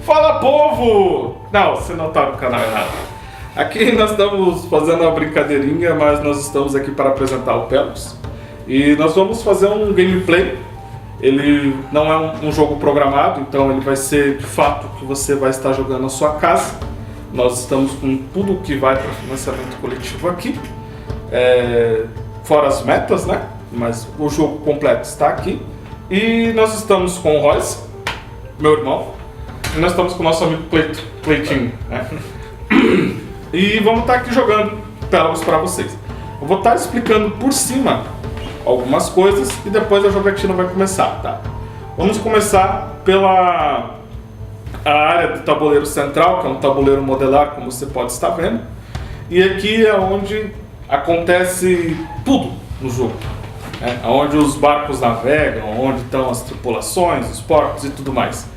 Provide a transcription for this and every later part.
Fala, povo! Não, você não tá no canal errado. Aqui nós estamos fazendo uma brincadeirinha, mas nós estamos aqui para apresentar o Pelos. E nós vamos fazer um gameplay. Ele não é um jogo programado, então ele vai ser de fato que você vai estar jogando na sua casa. Nós estamos com tudo que vai para financiamento coletivo aqui. Fora as metas, né? Mas o jogo completo está aqui. E nós estamos com o Royce, meu irmão. E nós estamos com o nosso amigo Cleitinho, né? E vamos estar aqui jogando Pelos para vocês. Eu vou estar explicando por cima algumas coisas e depois a jogatina vai começar, tá? Vamos começar pela área do tabuleiro central, que é um tabuleiro modelar, como você pode estar vendo. E aqui é onde acontece tudo no jogo. Onde os barcos navegam, onde estão as tripulações, os portos e tudo mais.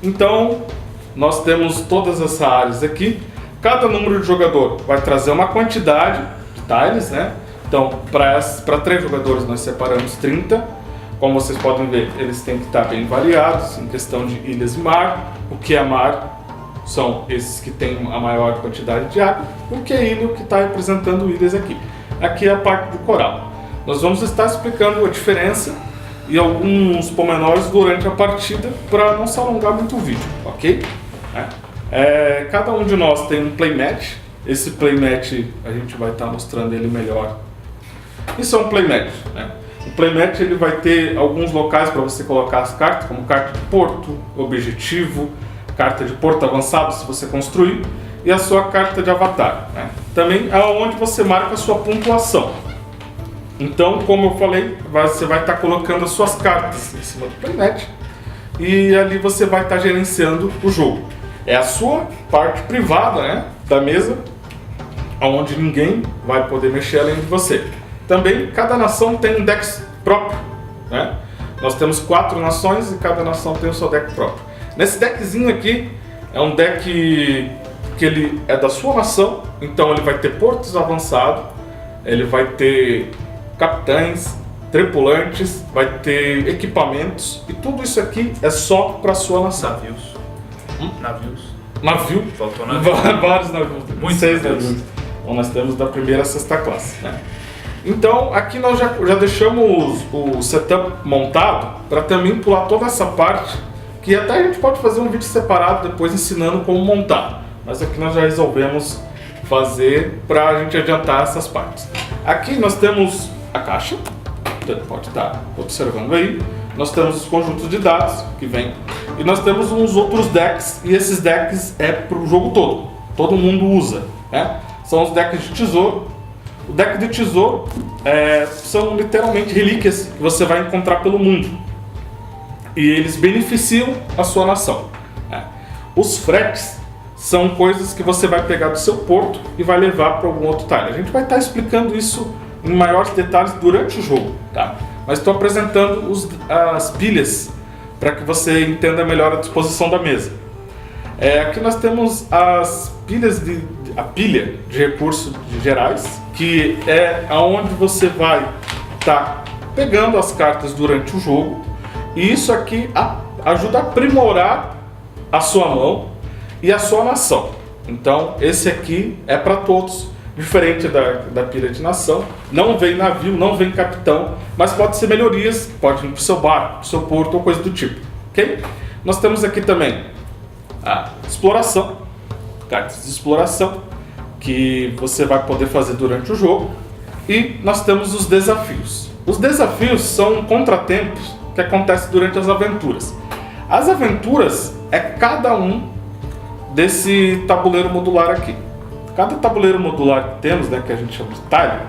Então, nós temos todas essas áreas aqui. Cada número de jogador vai trazer uma quantidade de tiles, né? Então, para 3 jogadores nós separamos 30. Como vocês podem ver, eles têm que estar bem variados em questão de ilhas e mar. O que é mar são esses que têm a maior quantidade de água. O que é ilha, o que está representando ilhas aqui. Aqui é a parte do coral. Nós vamos estar explicando a diferença e alguns pormenores durante a partida para não se alongar muito o vídeo, ok? Cada um de nós tem um playmat. Esse playmat a gente vai estar mostrando ele melhor. Isso é um playmat, né? O playmat ele vai ter alguns locais para você colocar as cartas, como carta de porto, objetivo, carta de porto avançado se você construir, e a sua carta de avatar, né? Também é onde você marca a sua pontuação. Então, como eu falei, você vai estar colocando as suas cartas em cima do playmat e ali você vai estar gerenciando o jogo. É a sua parte privada, né, da mesa, onde ninguém vai poder mexer além de você. Também, cada nação tem um deck próprio, né? Nós temos 4 nações e cada nação tem o seu deck próprio. Nesse deckzinho aqui, é um deck que ele é da sua nação, então ele vai ter portos avançados, ele vai ter capitães, tripulantes, vai ter equipamentos e tudo isso aqui é só para sua nação. Navio? Faltou navio. Vários navios. Muitos 6 navios. Então nós temos da primeira a 6ª classe, né? Então aqui nós já deixamos o setup montado para também pular toda essa parte, que até a gente pode fazer um vídeo separado depois ensinando como montar. Mas aqui nós já resolvemos fazer para a gente adiantar essas partes. Aqui nós temos a caixa, você pode estar observando aí. Nós temos os conjuntos de dados que vem. E nós temos uns outros decks, e esses decks é para o jogo todo. Todo mundo usa, né? São os decks de tesouro. O deck de tesouro são literalmente relíquias que você vai encontrar pelo mundo. E eles beneficiam a sua nação, né? Os fretes são coisas que você vai pegar do seu porto e vai levar para algum outro tile. A gente vai estar explicando isso em maiores detalhes durante o jogo, tá? Mas estou apresentando as pilhas para que você entenda melhor a disposição da mesa. Aqui nós temos as pilhas a pilha de recursos gerais, que é aonde você vai estar pegando as cartas durante o jogo, e isso aqui ajuda a aprimorar a sua mão e a sua nação. Então esse aqui é para todos. Diferente da pilha de nação, não vem navio, não vem capitão, mas pode ser melhorias, pode vir para o seu barco, para o seu porto ou coisa do tipo, ok? Nós temos aqui também a exploração, cartas de exploração, que você vai poder fazer durante o jogo, e nós temos os desafios. Os desafios são contratempos que acontecem durante as aventuras. As aventuras é cada um desse tabuleiro modular aqui. Cada tabuleiro modular que temos, né, que a gente chama de tile,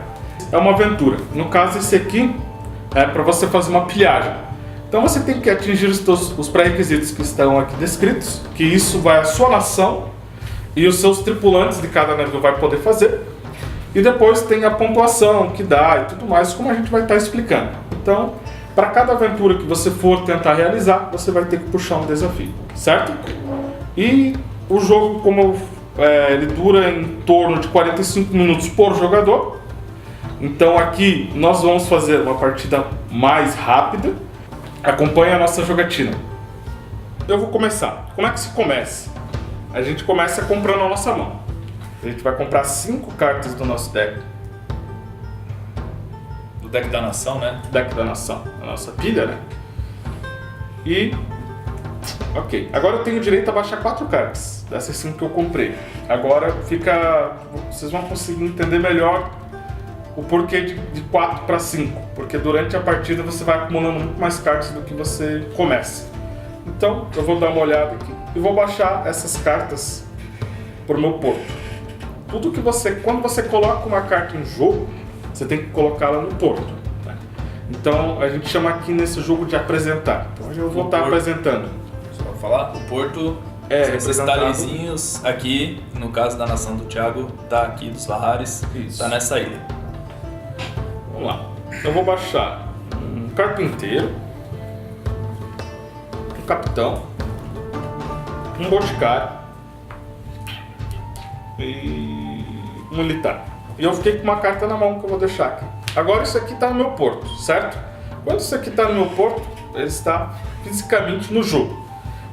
é uma aventura. No caso, esse aqui é para você fazer uma pilhagem. Então você tem que atingir os pré-requisitos que estão aqui descritos, que isso vai à sua nação e os seus tripulantes de cada navio vai poder fazer. E depois tem a pontuação que dá e tudo mais, como a gente vai estar explicando. Então, para cada aventura que você for tentar realizar, você vai ter que puxar um desafio, certo? E o jogo, como ele dura em torno de 45 minutos por jogador. Então aqui nós vamos fazer uma partida mais rápida. Acompanhe a nossa jogatina. Eu vou começar. como é que se começa? A gente começa comprando a nossa mão. A gente vai comprar 5 cartas do nosso deck. Do deck da nação, né? Deck da nação, a nossa pilha, né? E... ok, agora eu tenho direito a baixar 4 cartas dessas 5 que eu comprei. Agora fica... vocês vão conseguir entender melhor o porquê de 4 para 5. Porque durante a partida você vai acumulando muito mais cartas do que você começa. Então eu vou dar uma olhada aqui e vou baixar essas cartas pro meu porto. Tudo que você... quando você coloca uma carta em jogo, você tem que colocá-la no porto. Né? Então a gente chama aqui nesse jogo de apresentar. Então hoje eu vou estar apresentando. Só pra falar, o porto, esses detalhezinhos aqui, no caso da nação do Thiago, tá aqui dos Lahares, tá nessa ilha. Vamos lá. Eu vou baixar um carpinteiro, um capitão, um boticário e um militar. E eu fiquei com uma carta na mão que eu vou deixar aqui. Agora isso aqui está no meu porto, certo? Quando isso aqui está no meu porto, ele está fisicamente no jogo.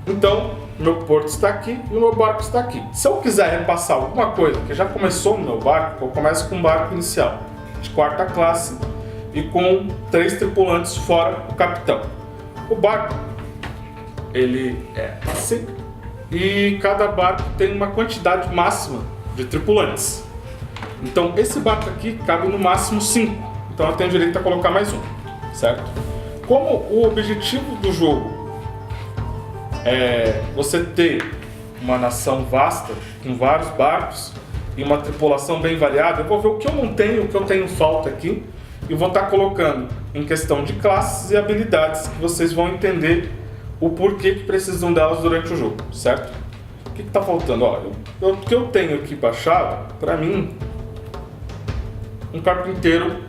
Então, meu porto está aqui e o meu barco está aqui. Se eu quiser repassar alguma coisa que já começou no meu barco, eu começo com um barco inicial de 4ª classe e com 3 tripulantes fora o capitão. O barco, ele é assim, e cada barco tem uma quantidade máxima de tripulantes. Então esse barco aqui cabe no máximo 5, então eu tenho direito a colocar mais um, certo? Como o objetivo do jogo é você ter uma nação vasta, com vários barcos e uma tripulação bem variada, eu vou ver o que eu não tenho, o que eu tenho falta aqui, e vou estar colocando em questão de classes e habilidades que vocês vão entender o porquê que precisam delas durante o jogo, certo? O que está faltando? Ó, o que eu tenho aqui baixado, para mim, um carpinteiro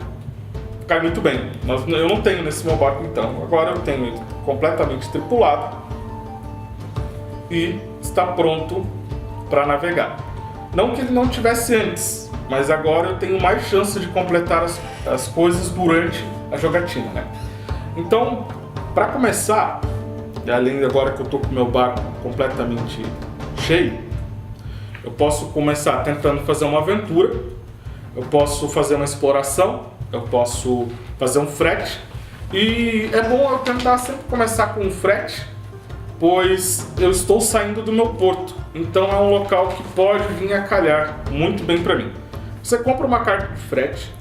cai muito bem. Eu não tenho nesse meu barco então, agora eu tenho ele completamente tripulado e está pronto para navegar. Não que ele não tivesse antes, mas agora eu tenho mais chance de completar as coisas durante a jogatina, né? Então, para começar, além agora que eu estou com o meu barco completamente cheio, eu posso começar tentando fazer uma aventura, eu posso fazer uma exploração, eu posso fazer um frete, e é bom eu tentar sempre começar com um frete, pois eu estou saindo do meu porto, então é um local que pode vir a calhar muito bem para mim. Você compra uma carta de frete,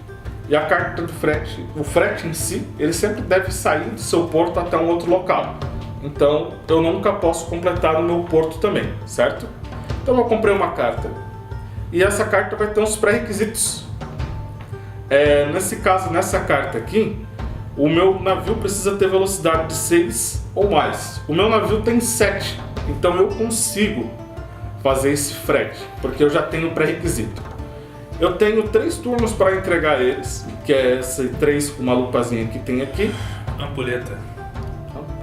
e a carta do frete, o frete em si, ele sempre deve sair do seu porto até um outro local. Então eu nunca posso completar o meu porto também, certo? Então eu comprei uma carta, e essa carta vai ter uns pré-requisitos. Nesse caso, nessa carta aqui, o meu navio precisa ter velocidade de 6 ou mais. O meu navio tem 7, então eu consigo fazer esse frete, porque eu já tenho pré-requisito. Eu tenho 3 turnos para entregar eles, que é esse 3 com uma lupazinha que tem aqui. Ampulheta.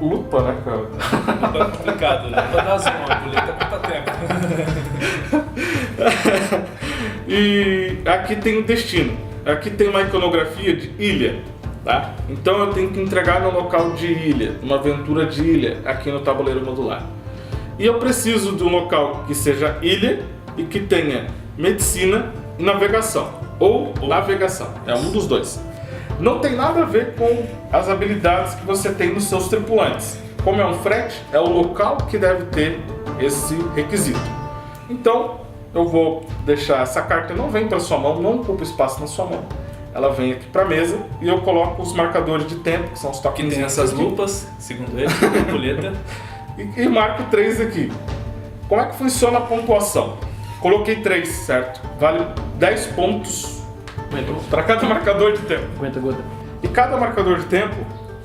Lupa, né, cara? Lupa é complicado, né? Lupa dá zoom, ampulheta conta tempo. E aqui tem o destino. Aqui tem uma iconografia de ilha, tá? Então eu tenho que entregar no local de ilha, uma aventura de ilha, aqui no tabuleiro modular. E eu preciso de um local que seja ilha e que tenha medicina e navegação. Ou navegação, é um dos dois. Não tem nada a ver com as habilidades que você tem nos seus tripulantes. Como é um frete, é o local que deve ter esse requisito. Então, eu vou deixar essa carta, não vem para sua mão, não ocupa espaço na sua mão. Ela vem aqui para a mesa e eu coloco os marcadores de tempo, que são os toquinhos. Que tem essas lupas, segundo ele, ampulheta. e marco 3 aqui. Como é que funciona a pontuação? Coloquei 3, certo? Vale 10 pontos para cada marcador de tempo. 50 gotas. E cada marcador de tempo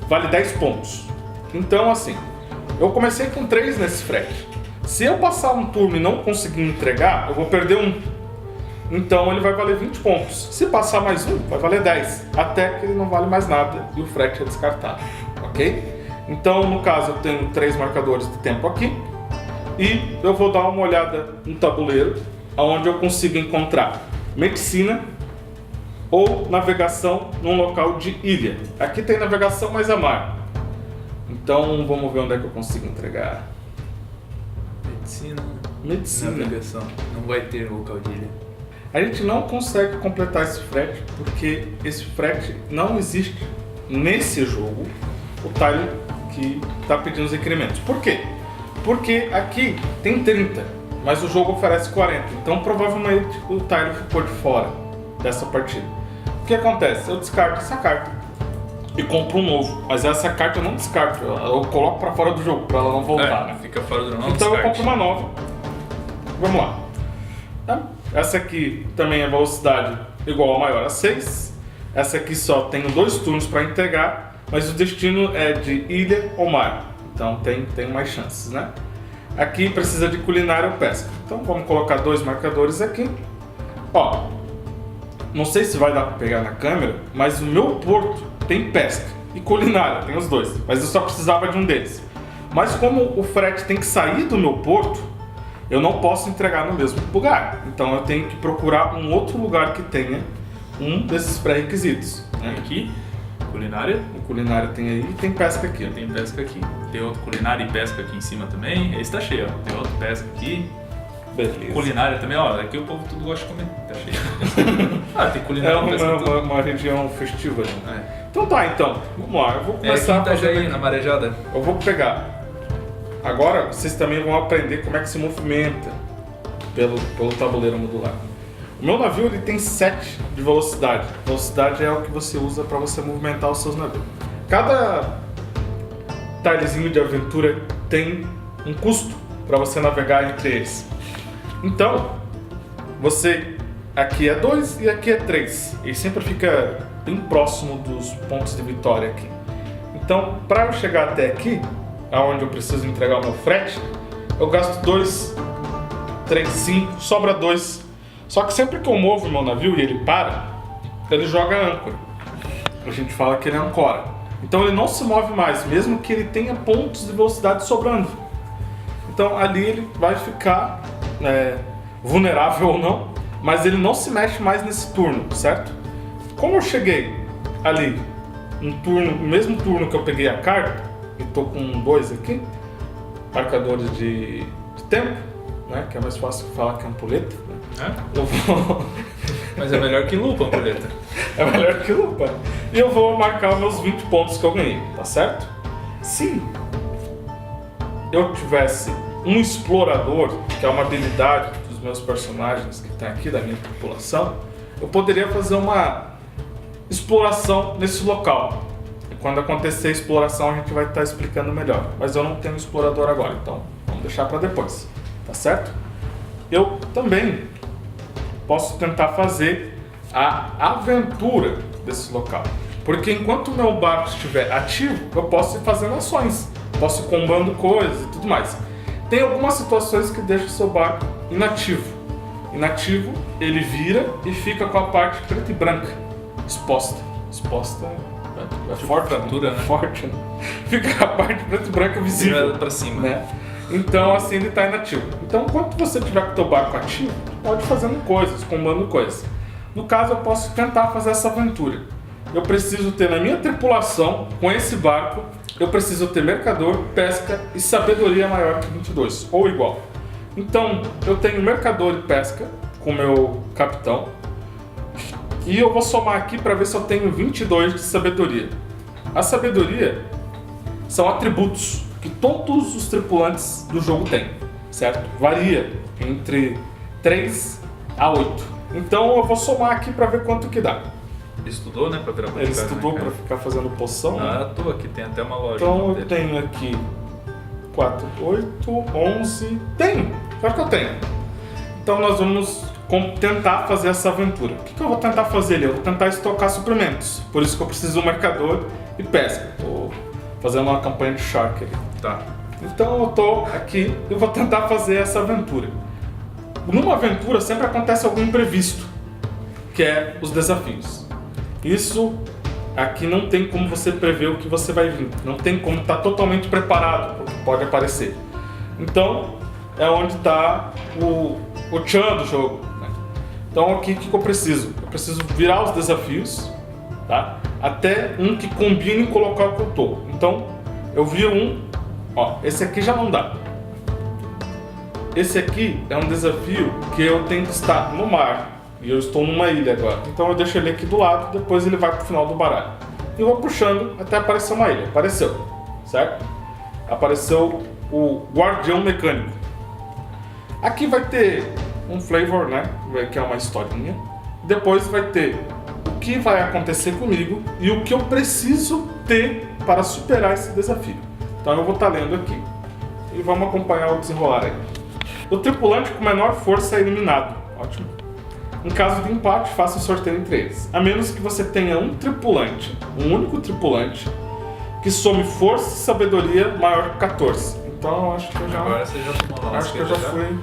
vale 10 pontos. Então, assim, eu comecei com 3 nesse frete. Se eu passar um turno e não conseguir entregar, eu vou perder 1. Então ele vai valer 20 pontos. Se passar mais um, vai valer 10. Até que ele não vale mais nada e o frete é descartado. Ok? Então, no caso, eu tenho 3 marcadores de tempo aqui. E eu vou dar uma olhada no tabuleiro, onde eu consigo encontrar medicina ou navegação num local de ilha. Aqui tem navegação mais a mar. Então, vamos ver onde é que eu consigo entregar. Medicina. Navegação. Não vai ter vocal de ilha. A gente não consegue completar esse frete porque esse frete não existe nesse jogo, o tile que está pedindo os requerimentos. Por quê? Porque aqui tem 30, mas o jogo oferece 40, então provavelmente o tile ficou de fora dessa partida. O que acontece? Eu descarto essa carta e compro um novo, mas essa carta eu não descarto, eu coloco para fora do jogo para ela não voltar. Né? Fica fora do jogo. Então descarte. Eu compro uma nova. Vamos lá. Essa aqui também é velocidade igual a maior a 6. Essa aqui só tem 2 turnos para entregar, mas o destino é de ilha ou mar. Então tem mais chances, né? Aqui precisa de culinária ou pesca. Então vamos colocar 2 marcadores aqui. Ó, não sei se vai dar para pegar na câmera, mas o meu porto tem pesca e culinária, tem os dois. Mas eu só precisava de um deles. Mas como o frete tem que sair do meu porto, eu não posso entregar no mesmo lugar. Então eu tenho que procurar um outro lugar que tenha um desses pré-requisitos. Né? Aqui, culinária. O culinária tem aí e tem pesca aqui. Tem pesca aqui. Tem outro culinária e pesca aqui em cima também. Esse tá cheio, ó. Tem outro pesca aqui. Beleza. Culinária também, ó. Aqui o povo tudo gosta de comer. Tá cheio. Tem culinária e pesca. Uma região festiva. Né? Então tá, vamos lá. Eu vou começar a fazer aí na marejada. Eu vou pegar. Agora vocês também vão aprender como é que se movimenta pelo tabuleiro modular. O meu navio ele tem 7 de velocidade. Velocidade é o que você usa para você movimentar os seus navios. Cada tilezinho de aventura tem um custo para você navegar entre eles. Então, você aqui é 2 e aqui é 3. E sempre fica bem próximo dos pontos de vitória aqui. Então, para eu chegar até aqui, aonde eu preciso entregar o meu frete, eu gasto 2, 3, 5, sobra 2. Só que sempre que eu movo o meu navio e ele para, ele joga âncora. A gente fala que ele ancora. Então ele não se move mais, mesmo que ele tenha pontos de velocidade sobrando. Então ali ele vai ficar vulnerável ou não, mas ele não se mexe mais nesse turno, certo? Como eu cheguei ali, no mesmo turno que eu peguei a carta, e tô com 2 aqui, marcadores de tempo, né? Que é mais fácil falar que ampulheta. Eu vou... Mas é melhor que lupa, ampulheta. É melhor que lupa. E eu vou marcar os meus 20 pontos que eu ganhei, tá certo? Se eu tivesse um explorador, que é uma habilidade dos meus personagens que tem aqui da minha tripulação, eu poderia fazer uma exploração nesse local. E quando acontecer a exploração a gente vai estar explicando melhor. Mas eu não tenho explorador agora, então vamos deixar para depois, tá certo? Eu também posso tentar fazer a aventura desse local. Porque enquanto o meu barco estiver ativo, eu posso ir fazendo ações, posso ir combando coisas e tudo mais. Tem algumas situações que deixam o seu barco inativo. Inativo, ele vira e fica com a parte preta e branca exposta. Exposta é forte, né? Forte, né? Fica a parte preta e branca visível. Virada pra cima. Né? Então assim ele está inativo. Então enquanto você tiver com o teu barco ativo, pode ir fazendo coisas, combando coisas. No caso eu posso tentar fazer essa aventura. Eu preciso ter na minha tripulação, com esse barco, eu preciso ter mercador, pesca e sabedoria maior que 22, ou igual. Então eu tenho mercador e pesca com o meu capitão. E eu vou somar aqui para ver se eu tenho 22 de sabedoria. A sabedoria são atributos que todos os tripulantes do jogo têm, certo? Varia entre 3 a 8. Então eu vou somar aqui para ver quanto que dá. Ele estudou, né? Pra virar Ele estudou para ficar fazendo poção. Ah, tô aqui, tem até uma loja. Então eu tenho aqui 4, 8, 11. Tenho, claro que eu tenho. Então nós vamos tentar fazer essa aventura. O que eu vou tentar fazer ali? Eu vou tentar estocar suprimentos. Por isso que eu preciso do mercador e pesca. Tô fazendo uma campanha de Shark ali. Tá. Então eu tô aqui e vou tentar fazer essa aventura. Numa aventura sempre acontece algum imprevisto, que é os desafios. Isso aqui não tem como você prever o que você vai vir. Não tem como estar totalmente preparado para o que pode aparecer. Então é onde está o tchan do jogo. Né? Então aqui o que eu preciso? Eu preciso virar os desafios, tá? Até um que combine com o local que eu tô. Então eu viro um, ó, esse aqui já não dá. esse aqui é um desafio que eu tenho que estar no mar. E eu estou numa ilha agora. Então eu deixo ele aqui do lado, depois ele vai pro final do baralho. E vou puxando até aparecer uma ilha. Apareceu, certo? Apareceu o Guardião Mecânico. Aqui vai ter um flavor, né? Que é uma historinha. Depois vai ter o que vai acontecer comigo e o que eu preciso ter para superar esse desafio. Então eu vou estar lendo aqui. E vamos acompanhar o desenrolar aí. O tripulante com menor força é eliminado. Ótimo. Em caso de empate, faça o sorteio entre eles. A menos que você tenha um tripulante, um único tripulante, que some força e sabedoria maior que 14. Então eu acho que eu já... Agora você já tomou lá. Acho que eu já fui...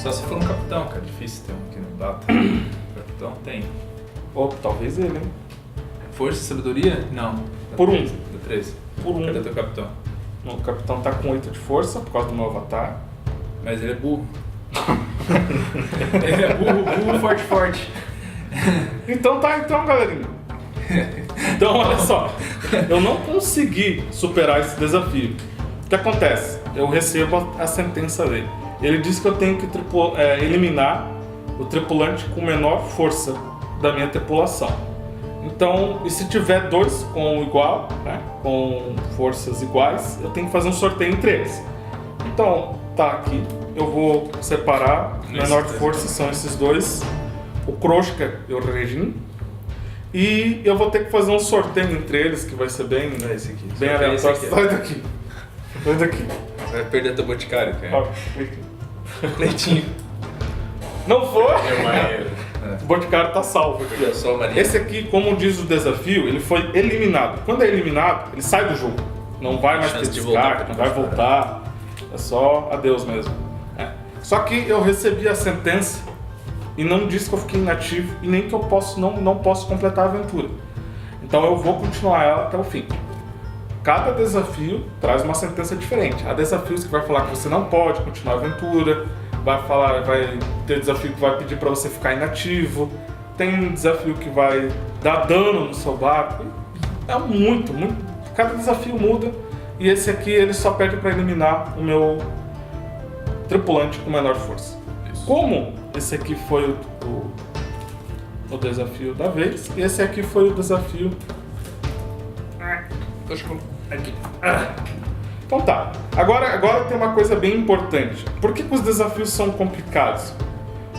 Só se for um capitão, cara. Difícil ter um que não bata. Capitão tem. Ou talvez ele, hein? Força e sabedoria? Não. Por um. Do 13. Por um. Cadê teu capitão? O capitão tá com 8 de força por causa do meu avatar. Mas ele é burro. Ele é burro, forte. Então galerinha. Então olha só, eu não consegui superar esse desafio. O que acontece? Eu recebo a sentença dele. Ele diz que eu tenho que eliminar o tripulante com menor força da minha tripulação. Então, e se tiver dois com igual, né, com forças iguais, eu tenho que fazer um sorteio entre eles. Então, tá aqui. Eu vou separar. Menor de força são esses dois. O Kroshka e o Regin. E eu vou ter que fazer um sorteio entre eles, que vai ser bem, esse aqui. Bem aleatório. Sai daqui. Sai daqui. Vai perder teu boticário, cara. Leitinho. Não foi? É. O boticário tá salvo aqui. Esse aqui, como diz o desafio, ele foi eliminado. Quando é eliminado, ele sai do jogo. Não vai mais ter descarte, não vai voltar. É só adeus mesmo. Só que eu recebi a sentença e não disse que eu fiquei inativo e nem que eu não posso completar a aventura. Então eu vou continuar ela até o fim. Cada desafio traz uma sentença diferente. Há desafios que vai falar que você não pode continuar a aventura, vai ter desafio que vai pedir para você ficar inativo, tem desafio que vai dar dano no seu barco. É muito. Cada desafio muda e esse aqui ele só pede para eliminar o meu tripulante com menor força. Isso. Como esse aqui foi o desafio da vez, e esse aqui foi o desafio... Aqui. Então tá. Agora tem uma coisa bem importante. Por que os desafios são complicados?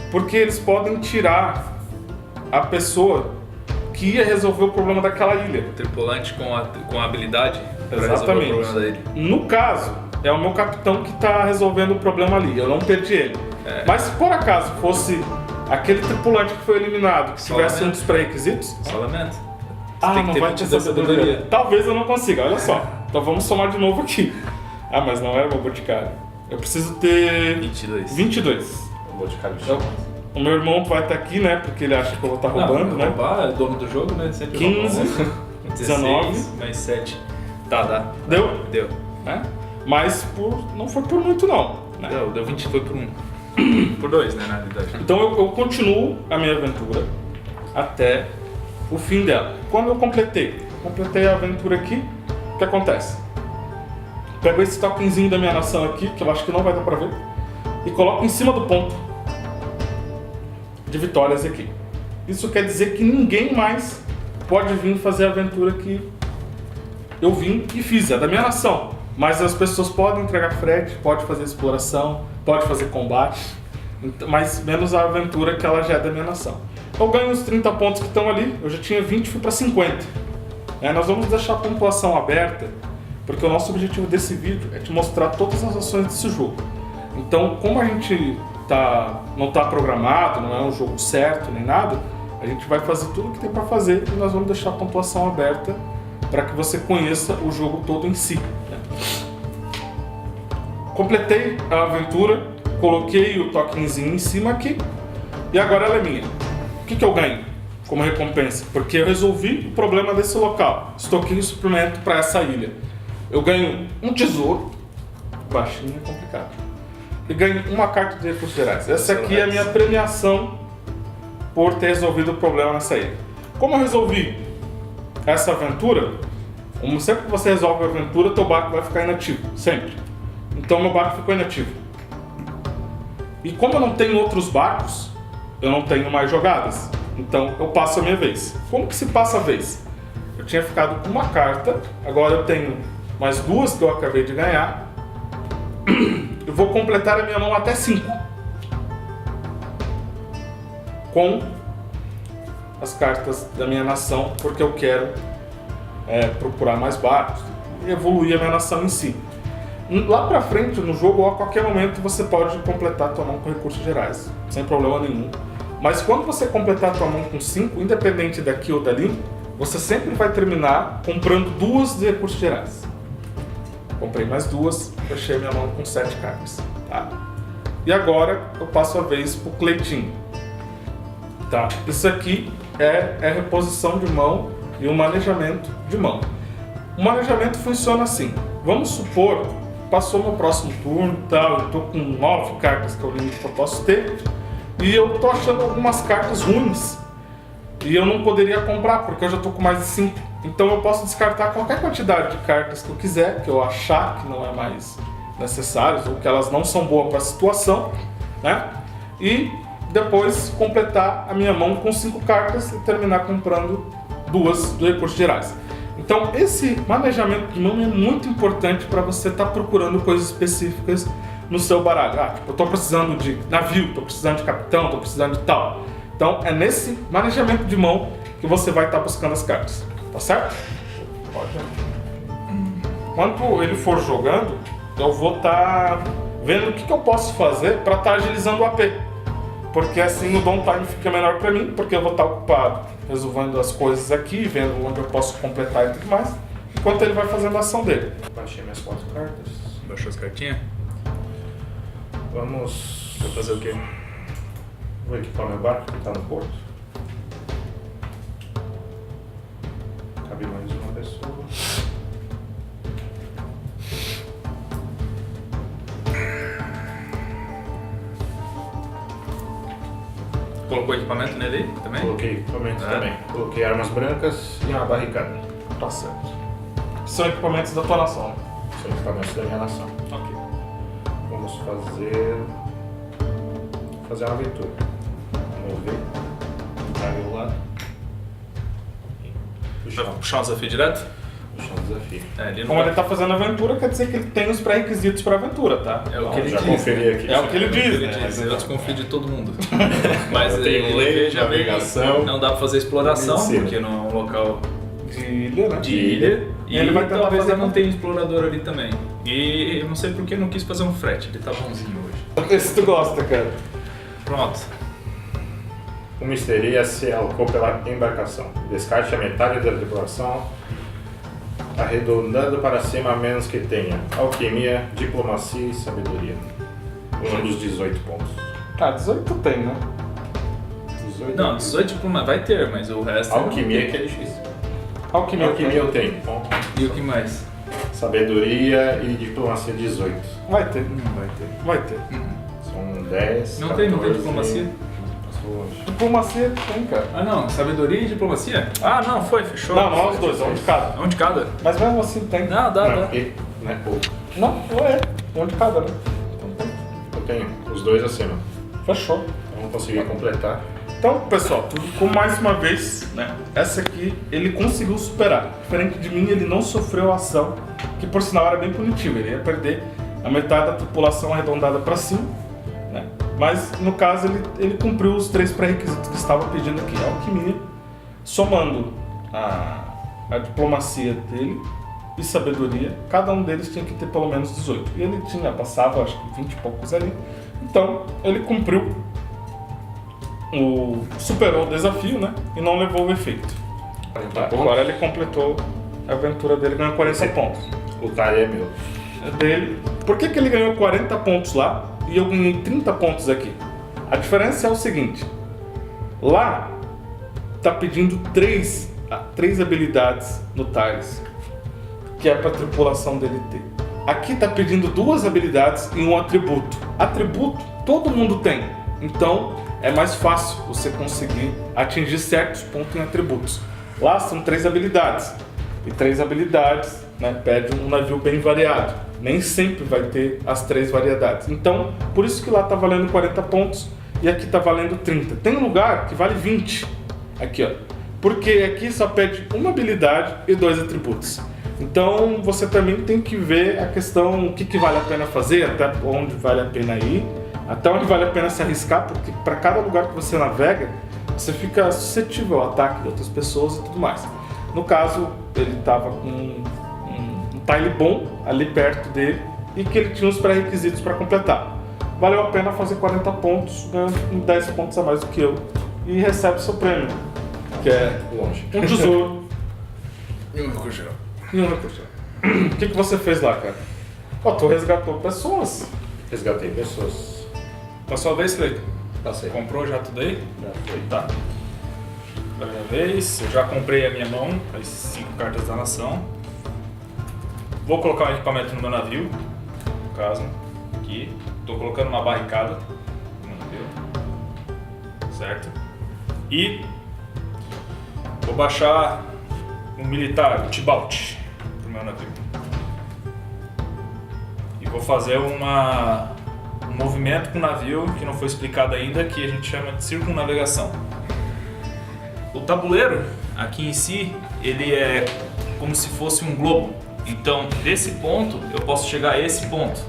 Porque eles podem tirar a pessoa que ia resolver o problema daquela ilha. O tripulante com a habilidade para resolver o problema dele. No caso, é o meu capitão que está resolvendo o problema ali. Eu não perdi ele. Mas se por acaso fosse aquele tripulante que foi eliminado, que tivesse um dos pré-requisitos... Só lamento. Não vai ter sabedoria. Talvez eu não consiga, olha só. Então vamos somar de novo aqui. Mas não era o meu boticário. Eu preciso ter... 22. O boticário o meu irmão vai estar aqui, né? Porque ele acha que eu vou estar roubando, né? Roubar, é dono do jogo, né? Sempre 15, 19... mais 7. Dá. Deu. Mas não foi por muito, não. Né? Deu 20, foi por 1. Por 2, né, na realidade. Então eu continuo a minha aventura até o fim dela. Quando eu completei a aventura aqui, o que acontece? Pego esse tokenzinho da minha nação aqui, que eu acho que não vai dar pra ver, e coloco em cima do ponto de vitórias aqui. Isso quer dizer que ninguém mais pode vir fazer a aventura que eu vim e fiz, é da minha nação. Mas as pessoas podem entregar frete, pode fazer exploração, pode fazer combate, mas menos a aventura que ela já é da minha nação. Eu ganho os 30 pontos que estão ali, eu já tinha 20, fui para 50. Nós vamos deixar a pontuação aberta, porque o nosso objetivo desse vídeo é te mostrar todas as ações desse jogo. Então, como a gente não está programado, não é um jogo certo nem nada, a gente vai fazer tudo o que tem para fazer e nós vamos deixar a pontuação aberta para que você conheça o jogo todo em si. Completei a aventura, coloquei o tokenzinho em cima aqui e agora ela é minha. O que eu ganho como recompensa? Porque eu resolvi o problema desse local, estoquei o suprimento para essa ilha. Eu ganho um tesouro, baixinho é complicado, e ganho uma carta de recursos gerais. Essa aqui é a minha premiação por ter resolvido o problema nessa ilha. Como eu resolvi essa aventura, sempre que você resolve a aventura, teu barco vai ficar inativo, sempre. Então meu barco ficou inativo. E como eu não tenho outros barcos, eu não tenho mais jogadas. Então eu passo a minha vez. Como que se passa a vez? Eu tinha ficado com uma carta, agora eu tenho mais 2 que eu acabei de ganhar. Eu vou completar a minha mão até 5. Com as cartas da minha nação, porque eu quero procurar mais barcos e evoluir a minha nação em si. Lá pra frente, no jogo, ou a qualquer momento, você pode completar a tua mão com recursos gerais, sem problema nenhum. Mas quando você completar a tua mão com 5, independente daqui ou dali, você sempre vai terminar comprando 2 de recursos gerais. Comprei mais 2, fechei minha mão com 7 cartas. Tá? E agora eu passo a vez pro Cleitinho. Tá? Isso aqui é reposição de mão e um manejamento de mão. O manejamento funciona assim. Vamos supor, passou meu próximo turno, tal, eu tô com 9 cartas que é o limite que eu posso ter, e eu tô achando algumas cartas ruins e eu não poderia comprar porque eu já tô com mais de 5. Então eu posso descartar qualquer quantidade de cartas que eu quiser, que eu achar que não é mais necessárias ou que elas não são boas para a situação, né? E depois completar a minha mão com 5 cartas e terminar comprando 2 do recursos gerais. Então esse manejamento de mão é muito importante para você estar procurando coisas específicas no seu baralho. Tipo, eu estou precisando de navio, estou precisando de capitão, estou precisando de tal. Então é nesse manejamento de mão que você vai estar buscando as cartas. Tá certo? Pode. Quando ele for jogando, eu vou estar vendo o que eu posso fazer para estar agilizando o AP. Porque assim o downtime fica menor para mim, porque eu vou estar ocupado resolvendo as coisas aqui, vendo onde eu posso completar e tudo mais, enquanto ele vai fazendo a ação dele. Baixei minhas 4 cartas. Baixou as cartinhas? Vamos... Vou fazer o quê? Vou equipar meu barco que está no porto. Cabe mais uma pessoa. Colocou equipamento nele aí também? Coloquei equipamento também. Coloquei armas brancas e uma barricada. Tá certo. São equipamentos da tua nação. São equipamentos da minha nação. Ok. Vamos fazer uma aventura. Mover. Para o lado. Vai puxar um desafio direto? Puxar um desafio. Ele não Como vai... ele tá fazendo a aventura, quer dizer que ele tem os pré-requisitos para aventura, tá? É o que ele já diz, conferi né? aqui. É o que ele diz, né? Mas eu desconfio de todo mundo. Mas Eu tenho lei, já vem- navegação. não dá pra fazer exploração, Medicina. porque não é um local De ilha, né? de ilha. E ele vai tentar talvez fazer ele não tenha explorador ali também. E eu não sei porque não quis fazer um frete, ele tá bonzinho hoje. Esse tu gosta, cara. Pronto. O misteria se alocou pela embarcação. Descarte a metade da tripulação, arredondando para cima a menos que tenha alquimia, diplomacia e sabedoria. Um dos 18 pontos. Ah, 18 tem, né? 18 Não, 18 diploma vai ter, mas o resto... Alquimia que é difícil. Alquimia Eu tenho. Ponto. E o que mais? Sabedoria e diplomacia 18. Vai ter. Não vai ter. Vai ter. São 10. Não 14, tem diplomacia? Passou longe. Diplomacia tem, cara. Ah não, sabedoria e diplomacia? Ah não, fechou. Não, não é os dois, é um de cada. Um de cada? Mas mesmo assim tem. Não, dá. Não é pouco. Não, não é. É um de cada, né? Então tem. Eu tenho os dois acima. Fechou. Eu não consegui completar. Então, pessoal, tudo com mais uma vez, né? Essa aqui ele conseguiu superar. Diferente de mim, ele não sofreu a ação, que por sinal era bem punitiva. Ele ia perder a metade da tripulação arredondada para cima, né? Mas no caso ele cumpriu os 3 pré-requisitos que estava pedindo aqui: a alquimia, somando a diplomacia dele e sabedoria. Cada um deles tinha que ter pelo menos 18. E ele passava acho que 20 e poucos ali. Então ele cumpriu. Superou o desafio, né? E não levou o efeito. 40 Agora ele completou a aventura dele, ganhou 40 pontos. O talho é meu. É dele. Por que ele ganhou 40 pontos lá e eu ganhei 30 pontos aqui? A diferença é o seguinte: lá tá pedindo 3 habilidades no Thales, que é para a tripulação dele ter. Aqui tá pedindo 2 habilidades e um atributo. Atributo todo mundo tem, então é mais fácil você conseguir atingir certos pontos em atributos. Lá são 3 habilidades. E 3 habilidades, né, pede um navio bem variado. Nem sempre vai ter as 3 variedades. Então, por isso que lá está valendo 40 pontos e aqui está valendo 30. Tem lugar que vale 20. Aqui, ó. Porque aqui só pede uma habilidade e 2 atributos. Então, você também tem que ver a questão, o que vale a pena fazer, até onde vale a pena ir, até onde vale a pena se arriscar, porque para cada lugar que você navega, você fica suscetível ao ataque de outras pessoas e tudo mais. No caso, ele estava com um tile bom ali perto dele e que ele tinha os pré-requisitos para completar. Valeu a pena fazer 40 pontos, ganhando 10 pontos a mais do que eu, e recebe seu prêmio, que é um tesouro E um recurso. e um recurso. O que você fez lá, cara? Ó, tu resgatou pessoas. Resgatei pessoas. Na sua vez, Cleiton? Passei. Comprou já tudo aí? Já foi. Tá. Da minha vez, eu já comprei a minha mão, as 5 cartas da nação. Vou colocar um equipamento no meu navio, no caso, aqui. Estou colocando uma barricada no navio, certo? E vou baixar um militar, o Tibalt, pro meu navio. E vou fazer um movimento com o navio que não foi explicado ainda, que a gente chama de circunnavegação. O tabuleiro, aqui em si, ele é como se fosse um globo. Então, desse ponto, eu posso chegar a esse ponto.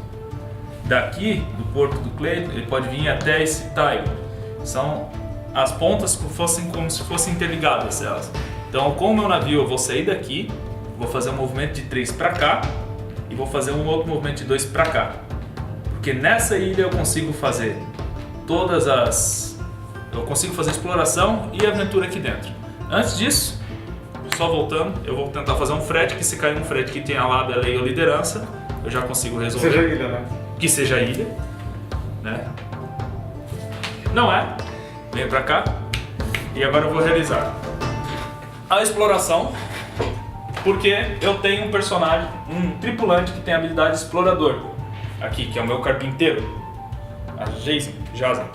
Daqui, do porto do Cleiton, ele pode vir até esse tile. São as pontas que fossem como se fossem interligadas elas. Então, com o meu navio, eu vou sair daqui, vou fazer um movimento de 3 para cá e vou fazer um outro movimento de 2 para cá. Porque nessa ilha eu consigo fazer eu consigo fazer exploração e aventura aqui dentro. Antes disso, só voltando, eu vou tentar fazer um frete, que se cair um frete que tenha lábia, lei ou liderança, eu já consigo resolver. Seja ilha, né? Que seja ilha, né? Não é. Venha pra cá. E agora eu vou realizar a exploração, porque eu tenho um personagem, um tripulante que tem a habilidade explorador aqui, que é o meu carpinteiro, a Jason.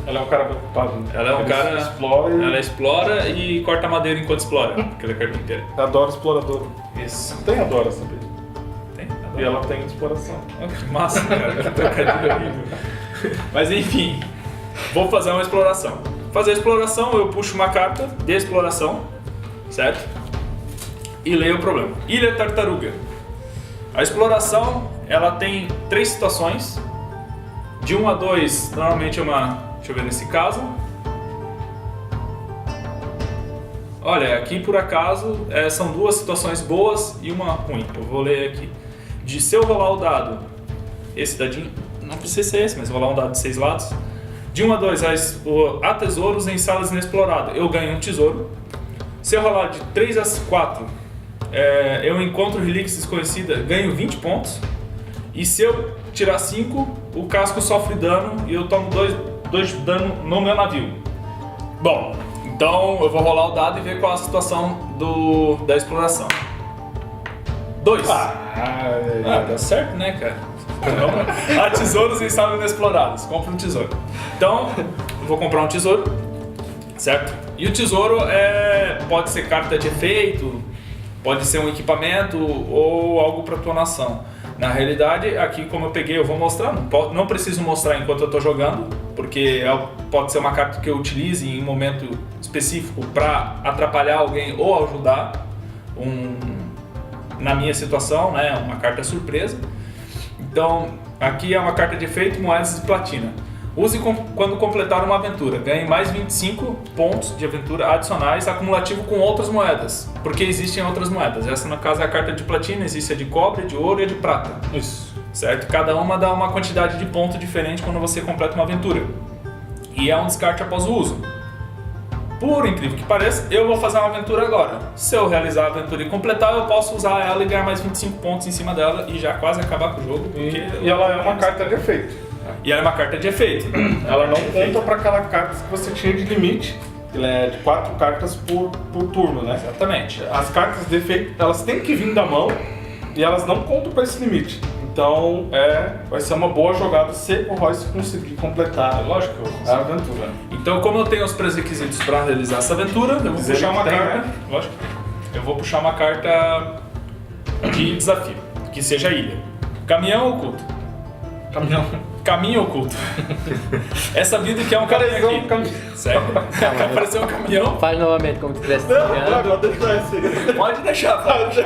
Ela é um cara preocupado. Né? Ela é um cara. Explora e... Ela explora e corta madeira enquanto explora, porque ela é carpinteira. Adora explorador. Isso. Tem adora, sabia? Tem? E ela tem exploração. Que massa, cara. Que trocadilho horrível. Mas enfim, vou fazer uma exploração. Fazer a exploração, eu puxo uma carta de exploração, certo? E leio o problema. Ilha Tartaruga. A exploração, ela tem 3 situações. De 1 a 2, normalmente é uma... Deixa eu ver nesse caso. Olha, aqui por acaso são 2 situações boas e uma ruim. Eu vou ler aqui. Se eu rolar o dado, esse dadinho, não precisa ser esse, mas eu vou rolar um dado de 6 lados. De 1 a 2, há tesouros em salas inexploradas. Eu ganho um tesouro. Se eu rolar de 3 a 4, eu encontro relíquias desconhecidas, ganho 20 pontos. E se eu tirar 5, o casco sofre dano e eu tomo 2 de dano no meu navio. Bom, então eu vou rolar o dado e ver qual é a situação da exploração. 2. Dá certo, né, cara? Há tesouros em salas inexploradas. Compra um tesouro. Então, eu vou comprar um tesouro, certo? E o tesouro pode ser carta de efeito, pode ser um equipamento ou algo para tua nação. Na realidade, aqui como eu peguei, eu vou mostrar, não preciso mostrar enquanto eu estou jogando, porque pode ser uma carta que eu utilize em um momento específico para atrapalhar alguém ou ajudar na minha situação, né? Uma carta surpresa. Então, aqui é uma carta de efeito, moedas de platina. Use quando completar uma aventura. Ganhe mais 25 pontos de aventura adicionais acumulativo com outras moedas, porque existem outras moedas. Essa, no caso, é a carta de platina, existe a de cobre, de ouro e a de prata. Isso. Certo? Cada uma dá uma quantidade de ponto diferente quando você completa uma aventura. E é um descarte após o uso. Por incrível que pareça, eu vou fazer uma aventura agora. Se eu realizar a aventura e completar, eu posso usar ela e ganhar mais 25 pontos em cima dela e já quase acabar com o jogo. E ela é uma carta de efeito. E ela é uma carta de efeito. Ela não conta para aquela carta que você tinha de limite. Ela é de 4 cartas por turno, né? Exatamente. As cartas de efeito, elas têm que vir da mão e elas não contam para esse limite. Então, vai ser uma boa jogada se o Royce conseguir completar, lógico, a aventura. Então, como eu tenho os pré-requisitos para realizar essa aventura, eu vou puxar uma carta. Né? Lógico. Eu vou puxar uma carta de desafio, que seja ilha. Caminhão oculto. Caminhão. Caminho oculto. É sabido que é um caminhão aqui. Sério? Apareceu um caminhão. Fale novamente como se estivesse Não, explicando. pode deixar esse. Pode deixar,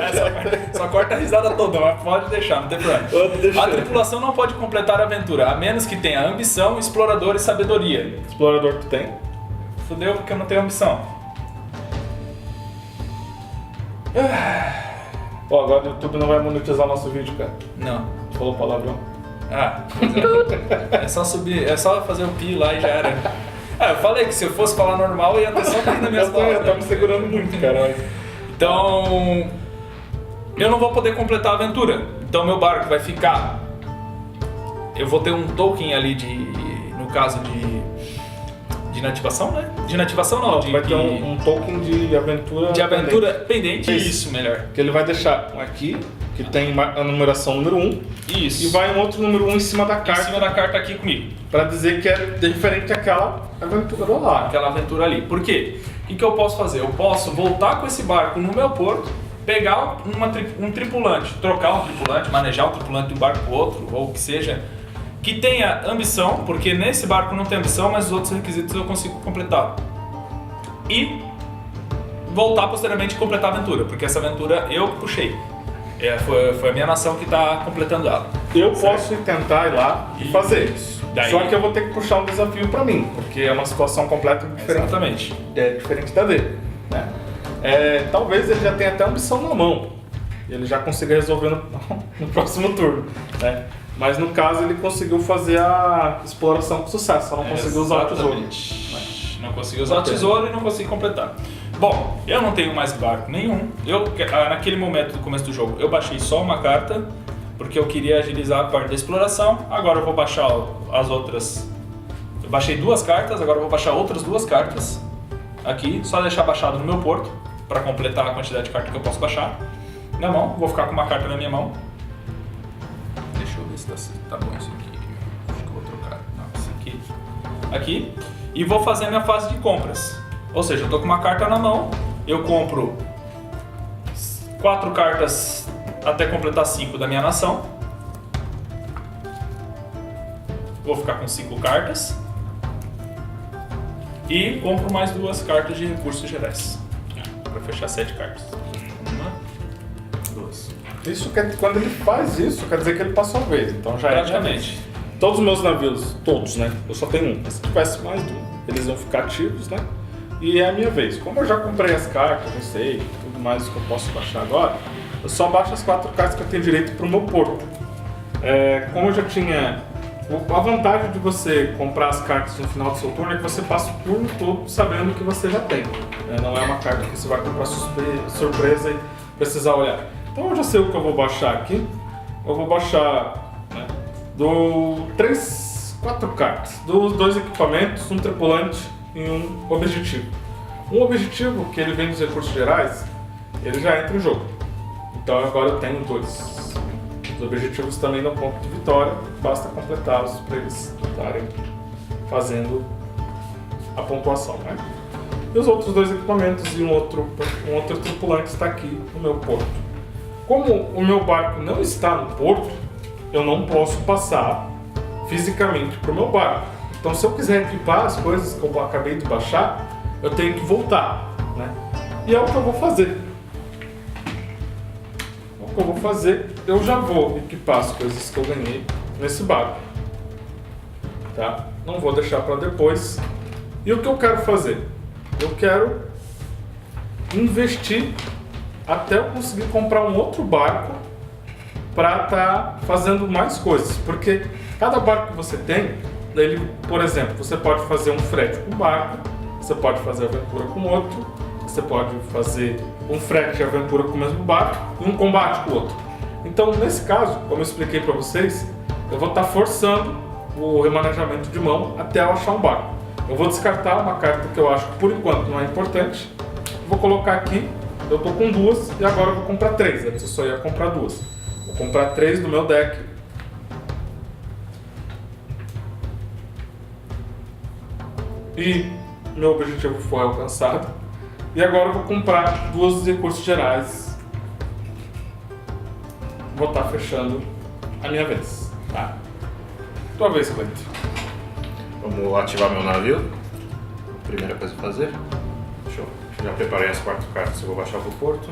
essa parte. Só corta a risada toda, mas pode deixar, não tem problema. Pode deixar. A tripulação não pode completar a aventura, a menos que tenha ambição, explorador e sabedoria. Explorador tu tem? Fudeu porque eu não tenho ambição. Ó, agora o YouTube não vai monetizar nosso vídeo, cara. Não. Tu falou palavrão. Ah, pois é. É só subir, é só fazer um pi lá e já era. Ah, eu falei que se eu fosse falar normal eu ia ter só pi na minha Eu tô me segurando muito, cara. Então, eu não vou poder completar a aventura. Então meu barco vai ficar... Eu vou ter um token ali no caso de inativação, né? De inativação não, Vai ter um token de aventura. de aventura pendente. pendente. Isso, melhor. Que ele vai deixar um aqui, que tem a numeração número 1, Isso. e vai um outro número 1 em cima da em carta, cima da carta aqui comigo. pra dizer que é diferente daquela aventura lá. Aquela aventura ali. Por quê? O que eu posso fazer? Eu posso voltar com esse barco no meu porto, pegar um tripulante, trocar um tripulante, manejar um tripulante de um barco pro outro, ou o que seja, que tenha ambição, porque nesse barco não tem ambição, mas os outros requisitos eu consigo completar. E voltar posteriormente e completar a aventura, porque essa aventura eu que puxei. Foi a minha nação que está completando ela. Eu posso tentar ir lá e fazer isso. Daí- Só que eu vou ter que puxar um desafio pra mim, porque é uma situação completamente diferente. Exatamente. É diferente da dele, né? Talvez ele já tenha até ambição na mão. E ele já consiga resolver no próximo turno, né? Mas no caso ele conseguiu fazer a exploração com sucesso, só não conseguiu usar o tesouro. Exatamente. Não consegui usar o tesouro e não consegui completar. Bom, eu não tenho mais barco nenhum. Naquele momento do começo do jogo, eu baixei só uma carta, porque eu queria agilizar a parte da exploração. Agora eu vou baixar as outras. Eu baixei 2 cartas, agora eu vou baixar outras 2 cartas aqui, só deixar baixado no meu porto, para completar a quantidade de cartas que eu posso baixar. Na mão, vou ficar com uma carta na minha mão. Deixa eu ver se tá bom isso aqui. Acho que eu vou trocar. Não, isso aqui. Aqui. E vou fazer a minha fase de compras. Ou seja, eu tô com uma carta na mão, eu compro 4 cartas até completar 5 da minha nação. Vou ficar com 5 cartas. E compro mais 2 cartas de recursos gerais. Para fechar 7 cartas. 1, 2. Isso quando ele faz isso, quer dizer que ele passou a vez. Então já Praticamente. Todos os meus navios, todos, né? Eu só tenho um. Mas se tivesse mais de um, eles vão ficar ativos, né? E é a minha vez. Como eu já comprei as cartas, não sei, tudo mais que eu posso baixar agora, eu só baixo as 4 cartas que eu tenho direito pro meu porto. Como eu já tinha... A vantagem de você comprar as cartas no final do seu turno é que você passa o turno todo sabendo que você já tem. Não é uma carta que você vai comprar surpresa e precisar olhar. Então eu já sei o que eu vou baixar aqui. Eu vou baixar, né, 4 cartas, dos 2 equipamentos, um tripulante e um objetivo. Um objetivo que ele vem dos recursos gerais, ele já entra em jogo. Então agora eu tenho 2. Os objetivos também dão ponto de vitória, basta completá-los para eles estarem fazendo a pontuação, né? E os outros 2 equipamentos e um outro tripulante está aqui no meu porto. Como o meu barco não está no porto, eu não posso passar fisicamente para o meu barco. Então, se eu quiser equipar as coisas que eu acabei de baixar, eu tenho que voltar, né? E é o que eu vou fazer. Eu já vou equipar as coisas que eu ganhei nesse barco, tá? Não vou deixar para depois. E o que eu quero fazer? Eu quero investir até eu conseguir comprar um outro barco para estar fazendo mais coisas, porque cada barco que você tem, ele, por exemplo, você pode fazer um frete com um barco, você pode fazer aventura com outro, você pode fazer um frete de aventura com o mesmo barco e um combate com o outro. Então, nesse caso, como eu expliquei para vocês, eu vou estar forçando o remanejamento de mão até eu achar um barco. Eu vou descartar uma carta que eu acho que por enquanto não é importante, vou colocar aqui, eu estou com 2 e agora eu vou comprar 3, antes eu só ia comprar 2. Vou comprar 3 do meu deck. E meu objetivo foi alcançado. E agora eu vou comprar 2 recursos gerais. Vou estar fechando A minha vez. Tá. Tua vez, Cleito. Vamos ativar meu navio. Primeira coisa a fazer. Já preparei as 4 cartas, eu vou baixar pro porto.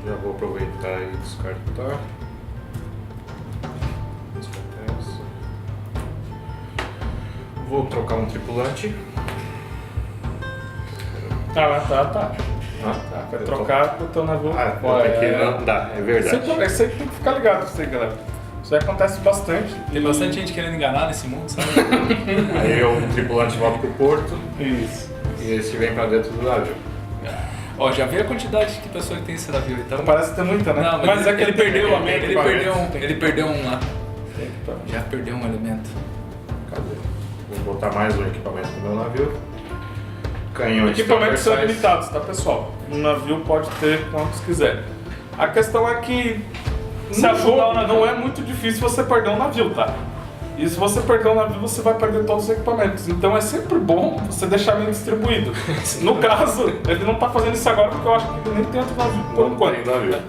Já vou aproveitar e descartar. Essa. Vou trocar um tripulante. Tá. Tá, Vai trocar o teu navio. Não dá, é verdade. Isso aí tem que ficar ligado, isso aí, galera. Isso aí acontece bastante. Tem bastante gente querendo enganar nesse mundo, sabe? Aí um tripulante volta pro porto Isso. e esse vem pra dentro do navio. Ó, já vê a quantidade de pessoas que tem esse navio, então. Parece ter muita, né? Não, mas é que ele perdeu equipamento, ele perdeu um lá. Tem equipamento. Já perdeu um elemento. Cadê? Vou botar mais um equipamento no meu navio. Canhões Equipamentos são transversais. limitados, tá, pessoal? Um navio pode ter quantos quiser. A questão é que Se no afundar jogo o navio. não é muito difícil você perder um navio, tá? E se você perder um navio, você vai perder todos os equipamentos. Então é sempre bom você deixar bem distribuído. No caso, ele não tá fazendo isso agora porque eu acho que ele nem tem outro navio por Não enquanto. tem navio.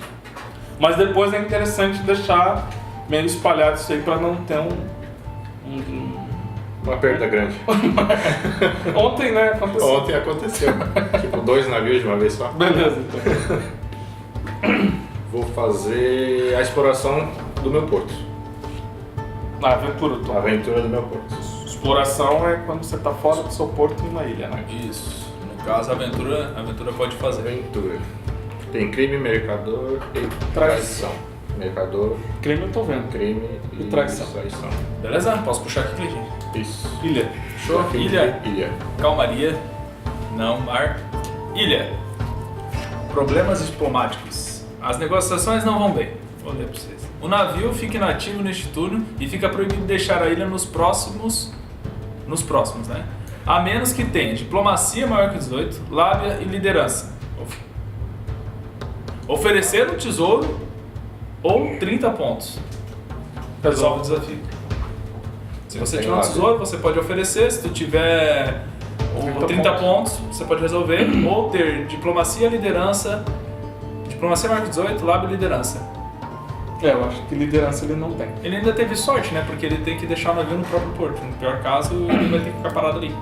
Mas depois é interessante deixar meio espalhado isso aí pra não ter Uma perda grande. Ontem, né? Aconteceu. Ontem aconteceu. Tipo, 2 navios de uma vez só. Beleza, então. Vou fazer a exploração do meu porto. Na aventura, A Tom. aventura do meu porto. Exploração é quando você tá fora do seu porto em uma ilha, né? Isso. No caso, a aventura pode fazer. Aventura. Tem crime, mercador e Traição. Mercador, Crime eu tô vendo. crime E traição. Beleza? Posso puxar aqui, Cleitinho? Isso. Ilha. Show. Fim de Ilha. Ilha. Calmaria. Não, mar. Ilha. Problemas diplomáticos. As negociações não vão bem. Vou ler pra vocês. O navio fica inativo neste turno e fica proibido deixar a ilha nos próximos, né? A menos que tenha diplomacia maior que 18, lábia e liderança. Oferecer um tesouro ou 30 pontos. Resolve o desafio. Se você Tem tiver um lábia. tesouro, você pode oferecer. Se tu tiver 30 pontos, você pode resolver. Ou ter diplomacia, liderança. Diplomacia maior que 18, lábia e liderança. Eu acho que liderança ele não tem. Ele ainda teve sorte, né? Porque ele tem que deixar o navio no próprio porto. No pior caso, ele vai ter que ficar parado ali.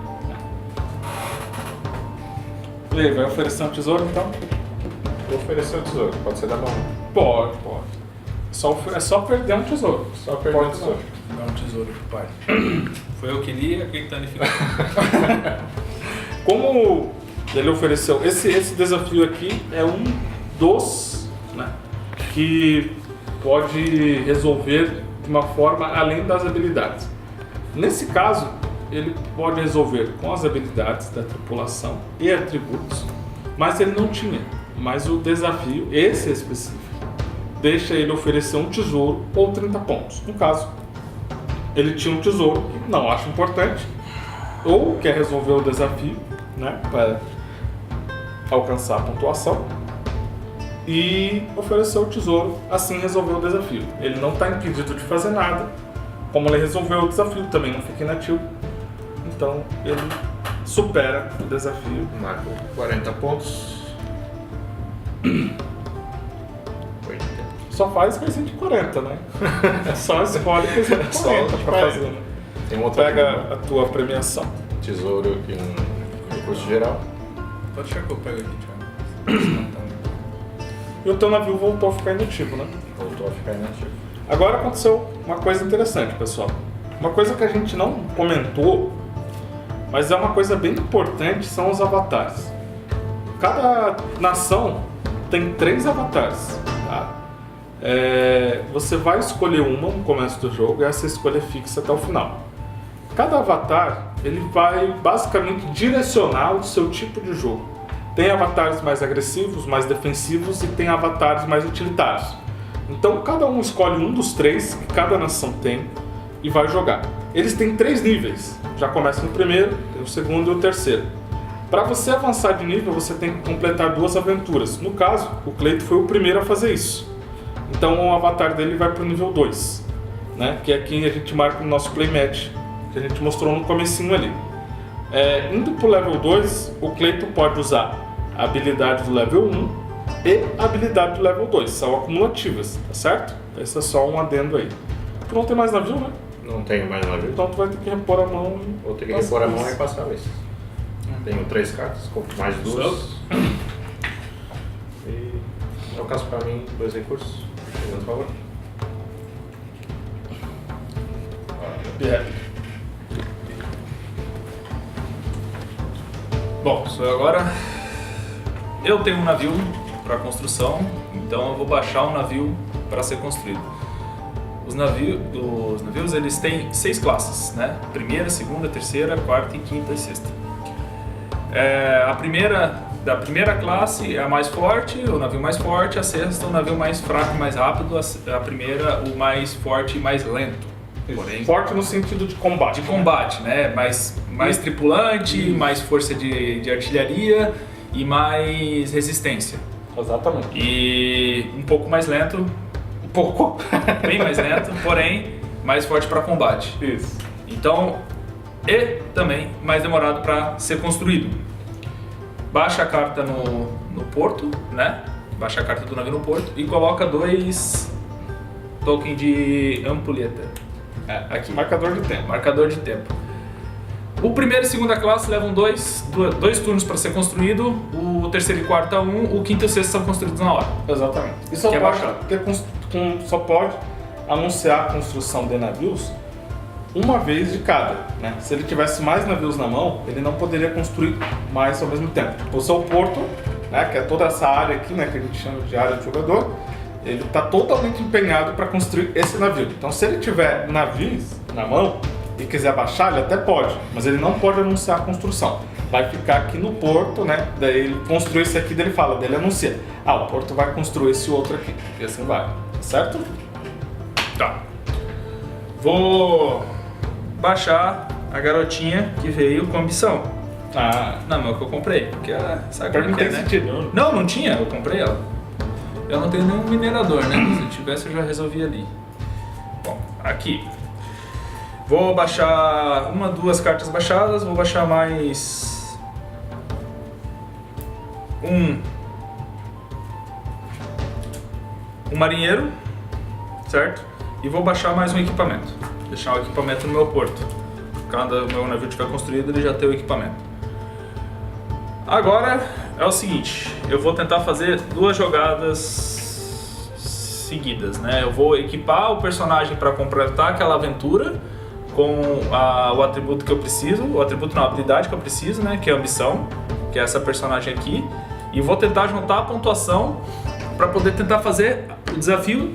E aí, vai oferecer um tesouro então? Vou oferecer o tesouro, pode ser da mão. Pode. É só perder um tesouro. Só perder o Pode tesouro. Dá um tesouro pro pai. Foi eu que li, acreditando em ficar. Como ele ofereceu, esse desafio aqui é um dos, né, que pode resolver de uma forma além das habilidades. Nesse caso, ele pode resolver com as habilidades da tripulação e atributos, mas ele não tinha. Mas o desafio, esse específico, deixa ele oferecer um tesouro ou 30 pontos. No caso, ele tinha um tesouro que não acha importante, ou quer resolver o desafio, né, para alcançar a pontuação, e ofereceu o tesouro, assim resolveu o desafio. Ele não está impedido de fazer nada, como ele resolveu o desafio, também não fica inativo, então ele supera o desafio. Marco 40 pontos. 80. Só faz coisinha de 40, né? Só escolhe coisinha de Só 40 de para 40. fazer, né? Tem um outro Pega a tua premiação. tesouro e um recurso geral. Pode deixar que eu pego aqui, Thiago. E o teu navio voltou a ficar inativo, né? Voltou a ficar inativo. Agora aconteceu uma coisa interessante, pessoal. Uma coisa que a gente não comentou, mas é uma coisa bem importante, são os avatares. Cada nação tem 3 avatares, tá? Você vai escolher uma no começo do jogo e essa escolha é fixa até o final. Cada avatar, ele vai basicamente direcionar o seu tipo de jogo. Tem avatares mais agressivos, mais defensivos e tem avatares mais utilitários. Então cada um escolhe um dos 3 que cada nação tem e vai jogar. Eles têm 3 níveis, já começa no primeiro, tem o segundo e o terceiro. Para você avançar de nível, você tem que completar 2 aventuras. No caso, o Cleito foi o primeiro a fazer isso. Então o avatar dele vai para o nível 2, né? Que é aqui a gente marca no nosso playmatch, que a gente mostrou no comecinho ali. Indo para o level 2, o Cleito pode usar a habilidade do level 1 e a habilidade do level 2, são acumulativas, tá certo? Esse é só um adendo aí. Tu não tem mais navio, né? Não tenho mais navio. Então tu vai ter que repor a mão. Vou ter que repor a mão e passar a vez. Tenho 3 cartas, compro mais 2. E no caso pra mim, 2 recursos. Por favor. Bom, sou eu agora. Eu tenho um navio para construção, então eu vou baixar um navio para ser construído. Os navios eles têm 6 classes, né? Primeira, segunda, terceira, quarta, e quinta e sexta. Da primeira classe é a mais forte, o navio mais forte, a sexta o navio mais fraco e mais rápido, a primeira o mais forte e mais lento. Porém, Forte no sentido de combate. de combate, né? Mais tripulante, mais força de artilharia e mais resistência. Exatamente. E um pouco mais lento, Um pouco. bem mais lento, porém mais forte para combate. Isso. Então, e também mais demorado para ser construído. Baixa a carta no porto, né? Baixa a carta do navio no porto e coloca 2 tokens de ampulheta. Aqui. Marcador de tempo. Marcador de tempo. O primeiro e segunda classe levam 2 turnos para ser construído, o terceiro e quarto a 1, o quinto e o sexto são construídos na hora. Exatamente. E só Que é pode, bacana. só pode anunciar a construção de navios uma vez de cada, né? Se ele tivesse mais navios na mão, ele não poderia construir mais ao mesmo tempo. O seu porto, né, que é toda essa área aqui, né, que a gente chama de área de jogador, ele está totalmente empenhado para construir esse navio. Então, se ele tiver navios na mão e quiser baixar, ele até pode, mas ele não pode anunciar a construção. Vai ficar aqui no porto, né? Daí ele construiu esse aqui, daí ele fala, daí ele anuncia. O porto vai construir esse outro aqui. E assim vai, tá certo? Tá. Vou baixar a garotinha que veio com ambição. Não, mas que eu comprei, porque ela sabe Pra como mim é que tem é, né? sentido. Não tinha, eu comprei ela. Eu não tenho nenhum minerador, né? Se eu tivesse, eu já resolvi ali. Bom, aqui. Vou baixar 2 cartas baixadas, vou baixar mais um marinheiro, certo? E vou baixar mais um equipamento. Deixar o equipamento no meu porto. Quando o meu navio estiver construído, ele já tem o equipamento. Agora é o seguinte, eu vou tentar fazer 2 jogadas seguidas, né? Eu vou equipar o personagem para completar aquela aventura com o atributo que eu preciso, o atributo não, a habilidade que eu preciso, né? Que é a ambição, que é essa personagem aqui. E vou tentar juntar a pontuação para poder tentar fazer o desafio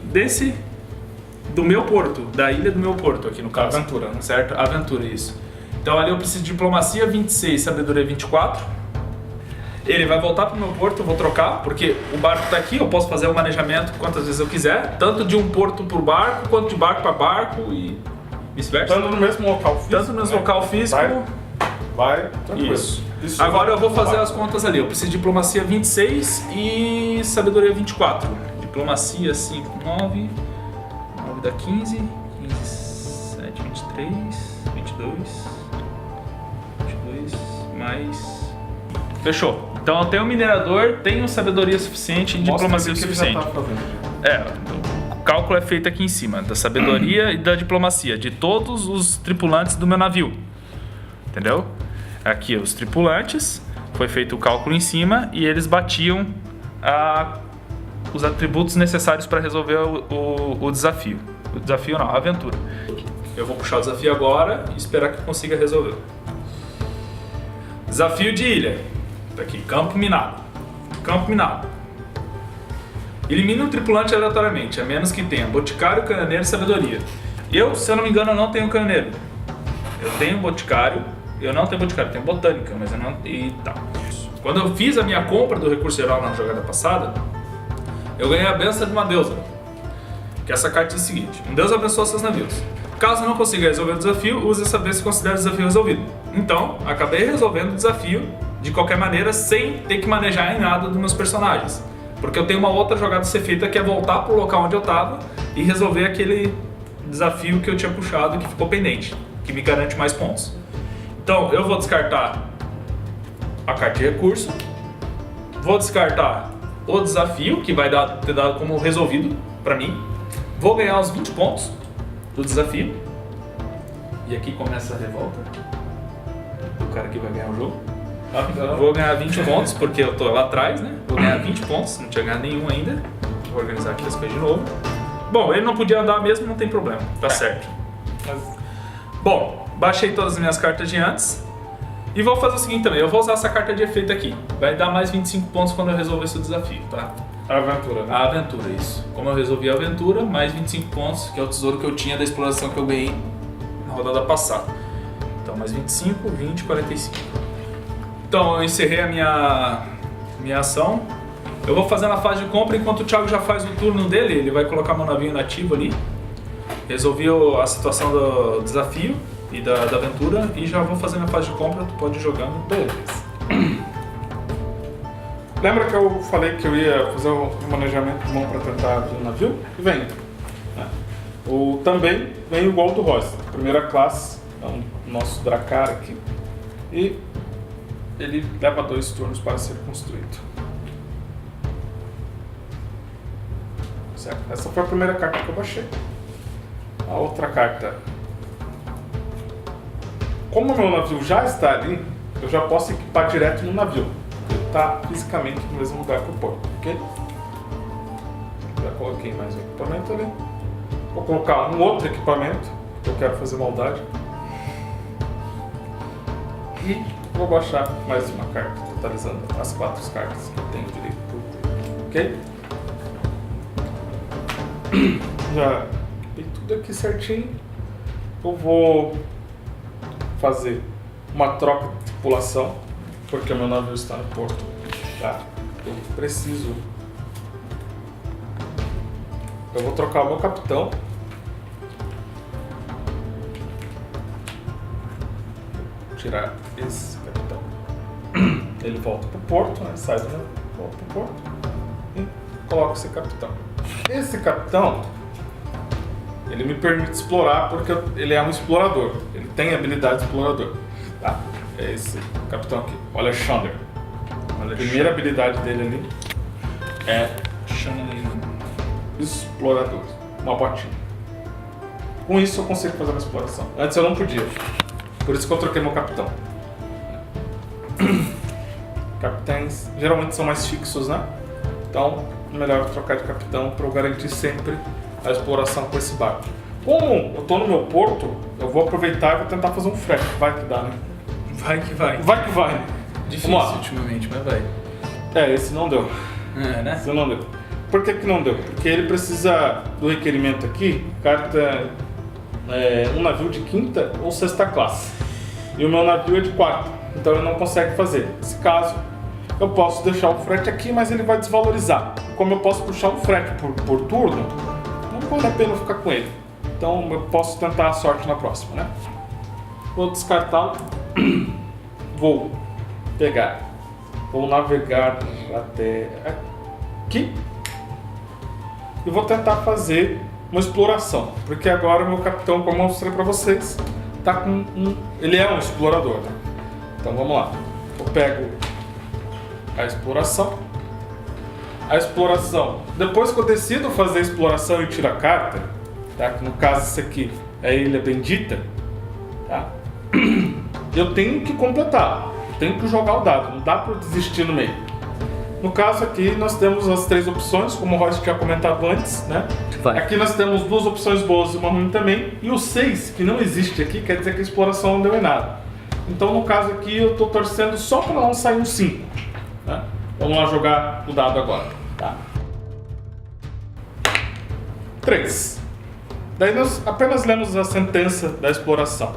do meu porto, da ilha do meu porto aqui no caso. Aventura, né? Certo? Aventura, isso. Então ali eu preciso de diplomacia 26, sabedoria 24. Ele vai voltar pro meu porto, eu vou trocar, porque o barco tá aqui, eu posso fazer o manejamento quantas vezes eu quiser, tanto de um porto pro barco, quanto de barco para barco e vice-versa. Tanto no mesmo local físico. Tanto no mesmo local físico. Vai tranquilo. Isso. Agora eu vou fazer as contas ali. Eu preciso de diplomacia 26 e sabedoria 24. Diplomacia 5, 9. 9 dá 15. 15, 7, 23. 22. 22 mais. Fechou. Então eu tenho minerador, tenho sabedoria suficiente e diplomacia suficiente. O cálculo é feito aqui em cima, da sabedoria e da diplomacia, de todos os tripulantes do meu navio. Entendeu? Aqui os tripulantes, foi feito o cálculo em cima e eles batiam os atributos necessários para resolver o desafio. O desafio não, a aventura. Eu vou puxar o desafio agora e esperar que eu consiga resolver. Desafio de ilha. Tá aqui, campo minado. Campo minado. Elimine um tripulante aleatoriamente, a menos que tenha boticário, canhoneiro e sabedoria. Eu, se eu não me engano, eu não tenho canhoneiro. Eu tenho boticário. Eu não tenho boticário, eu tenho botânica, mas eu não... E tá. Quando eu fiz a minha compra do recurso geral na jogada passada, eu ganhei a bênção de uma deusa. Que essa carta diz o seguinte: um deus abençoa seus navios. Caso não consiga resolver o desafio, use essa bênção e considere o desafio resolvido. Então, acabei resolvendo o desafio de qualquer maneira, sem ter que manejar em nada dos meus personagens. Porque eu tenho uma outra jogada a ser feita, que é voltar pro local onde eu tava e resolver aquele desafio que eu tinha puxado e que ficou pendente, que me garante mais pontos. Então, eu vou descartar a carta de recurso, vou descartar o desafio, que vai ter dado como resolvido pra mim, Vou ganhar os 20 pontos do desafio. E aqui começa a revolta do cara que vai ganhar o jogo. Vou ganhar 20 pontos porque eu tô lá atrás, né? Vou ganhar 20 pontos, não tinha ganhado nenhum ainda. Vou organizar aqui as coisas de novo. Bom, ele não podia andar mesmo, não tem problema, tá certo. Bom, baixei todas as minhas cartas de antes. E vou fazer o seguinte também, eu vou usar essa carta de efeito aqui. Vai dar mais 25 pontos quando eu resolver esse desafio, tá? A aventura, né? A aventura, isso. Como eu resolvi a aventura, mais 25 pontos, que é o tesouro que eu tinha da exploração que eu ganhei na rodada passada. Então, mais 25, 20, 45. Então, eu encerrei a minha ação. Eu vou fazer na fase de compra, enquanto o Thiago já faz o turno dele, ele vai colocar meu navio inativo ali. Resolvi a situação do desafio e da aventura e já vou fazer na fase de compra, tu pode ir jogando. Beleza. Lembra que eu falei que eu ia fazer um manejamento de mão para tentar abrir o navio? E vem. Né? Também vem igual do Royce, primeira classe, é o nosso Dracar aqui. E ele leva 2 turnos para ser construído. Certo? Essa foi a primeira carta que eu baixei. A outra carta. Como o meu navio já está ali, eu já posso equipar direto no navio. Ele está fisicamente no mesmo lugar que o porto, ok? Já coloquei mais um equipamento ali. Vou colocar um outro equipamento, que eu quero fazer maldade. E vou baixar mais uma carta, totalizando as 4 cartas que eu tenho direito por turno, ok? Já equipei tudo aqui certinho. Eu vou fazer uma troca de tripulação, porque o meu navio está no porto, tá? Eu preciso... Eu vou trocar o meu capitão. Vou tirar esse capitão. Ele volta pro porto, né? Sai do navio, volta pro porto e coloco esse capitão. Esse capitão, ele me permite explorar porque ele é um explorador. Ele tem habilidade de explorador. Tá? É esse capitão aqui, o Alexander. A primeira habilidade dele ali é explorador. Uma botinha. Com isso eu consigo fazer uma exploração. Antes eu não podia. Por isso que eu troquei meu capitão. Capitães geralmente são mais fixos, né? Então é melhor trocar de capitão para eu garantir sempre a exploração com esse barco. Como eu estou no meu porto, eu vou aproveitar e vou tentar fazer um frete. Vai que dá, né? Vai que vai. Vai que vai. Difícil ultimamente, mas vai. Esse não deu. Né? Esse não deu. Por que não deu? Porque ele precisa do requerimento aqui, carta um navio de 5ª ou 6ª classe. E o meu navio é de 4ª, então ele não consegue fazer. Nesse caso, eu posso deixar o frete aqui, mas ele vai desvalorizar. Como eu posso puxar um frete por turno, não vale a pena ficar com ele. Então eu posso tentar a sorte na próxima, né? Vou descartá-lo. Vou pegar. Vou navegar até aqui. E vou tentar fazer uma exploração. Porque agora o meu capitão, como eu mostrei para vocês, tá com ele é um explorador, né? Então vamos lá. Eu pego a exploração. A exploração. Depois que eu decido fazer a exploração e tiro a carta, tá? Que no caso esse aqui é a Ilha Bendita, tá? Eu tenho que completar. Eu tenho que jogar o dado. Não dá para desistir no meio. No caso aqui nós temos as 3 opções, como o Royce tinha comentado antes, né? Vai. Aqui nós temos 2 opções boas e uma ruim também. E o 6, que não existe aqui, quer dizer que a exploração não deu em nada. Então no caso aqui eu estou torcendo só para não sair um 5. Né? Vamos lá jogar o dado agora. Tá? 3. Daí nós apenas lemos a sentença da exploração.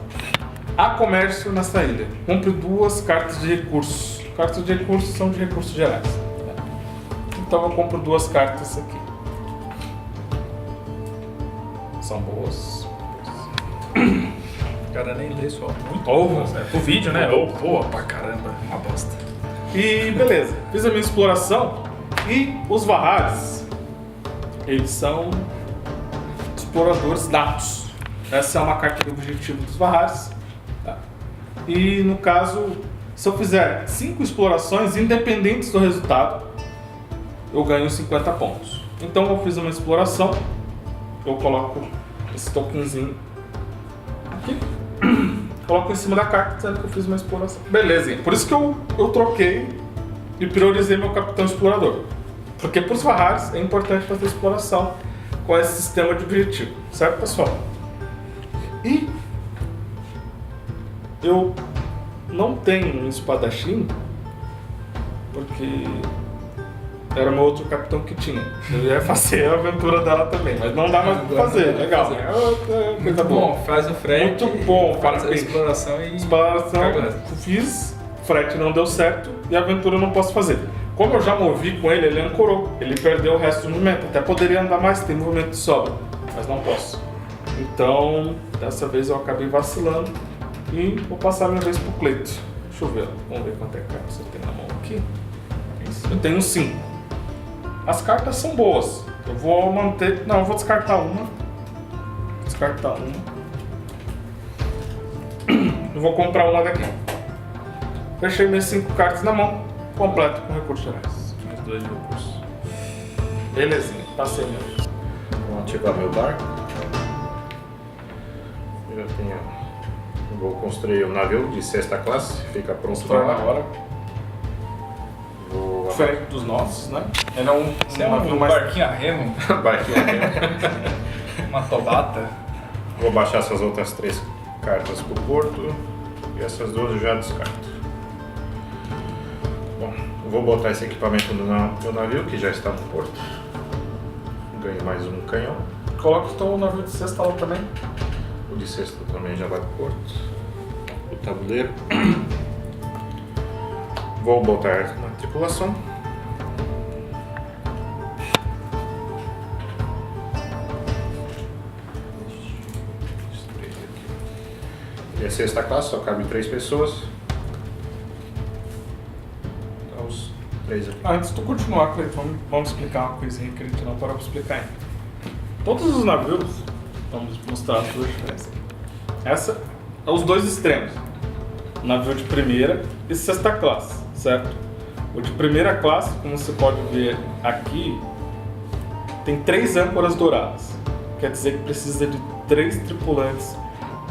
Há comércio nessa ilha. Compre 2 cartas de recursos. Cartas de recursos são de recursos gerais. Então eu compro 2 cartas aqui. São boas. O cara nem lê só. Muito Ovo. O vídeo, né? Boa pra caramba. Uma bosta. E beleza. Fiz a minha exploração. E os Vahares, eles são exploradores natos. Essa é uma carta de objetivo dos Vahares. Tá? E no caso, se eu fizer 5 explorações independentes do resultado, eu ganho 50 pontos. Então eu fiz uma exploração eu coloco esse tokenzinho aqui. Coloco em cima da carta, dizendo que eu fiz uma exploração. Beleza, por isso que eu troquei e priorizei meu Capitão Explorador. Porque para os Vaharis é importante fazer exploração com esse sistema de objetivo, certo, pessoal? E eu não tenho um espadachim, porque era meu outro capitão que tinha. Eu ia fazer a aventura dela também, mas não dá mais pra fazer. Legal. Muito bom, faz o frete. Muito bom, faz a parabéns. exploração e. Exploração, fiz, frete não deu certo e a aventura eu não posso fazer. Como eu já movi com ele, ele ancorou. Ele perdeu o resto do movimento. Até poderia andar mais, tem movimento de sobra, mas não posso. Então, dessa vez eu acabei vacilando e vou passar minha vez pro Cleito. Deixa eu ver, vamos ver quanto é que você tem na mão aqui. Eu tenho 5. As cartas são boas. Eu vou manter. Não, eu vou descartar uma. Descartar uma. Eu vou comprar uma daqui. Fechei minhas 5 cartas na mão. Completo com recursos gerais. Os 2 recursos. Belezinha, passei minha vez. Vou ativar meu barco. Eu já tenho. Eu vou construir um navio de 6ª classe. Fica pronto Constrói para na hora. Vou Diferente dos nossos, né? Ele é um navio um mais. barquinho a remo, barquinho aqui. uma tobata. Vou baixar essas outras 3 cartas pro porto. E essas 2 eu já descarto. Bom, eu vou botar esse equipamento no meu navio, que já está no porto. Ganho mais um canhão. Coloca então o navio de sexta lá também. O de 6ª também já vai pro porto. O tabuleiro. Vou botar na tripulação. E a 6ª classe só cabe 3 pessoas. Então, os 3 aqui. Antes de tu continuar, Cleiton, vamos explicar uma coisinha que a gente não parou pra explicar ainda. Todos os navios, vamos mostrar as duas diferenças. Essa é os 2 extremos. Navio de primeira e 6ª classe, certo? O de primeira classe, como você pode ver aqui, tem 3 âncoras douradas. Quer dizer que precisa de 3 tripulantes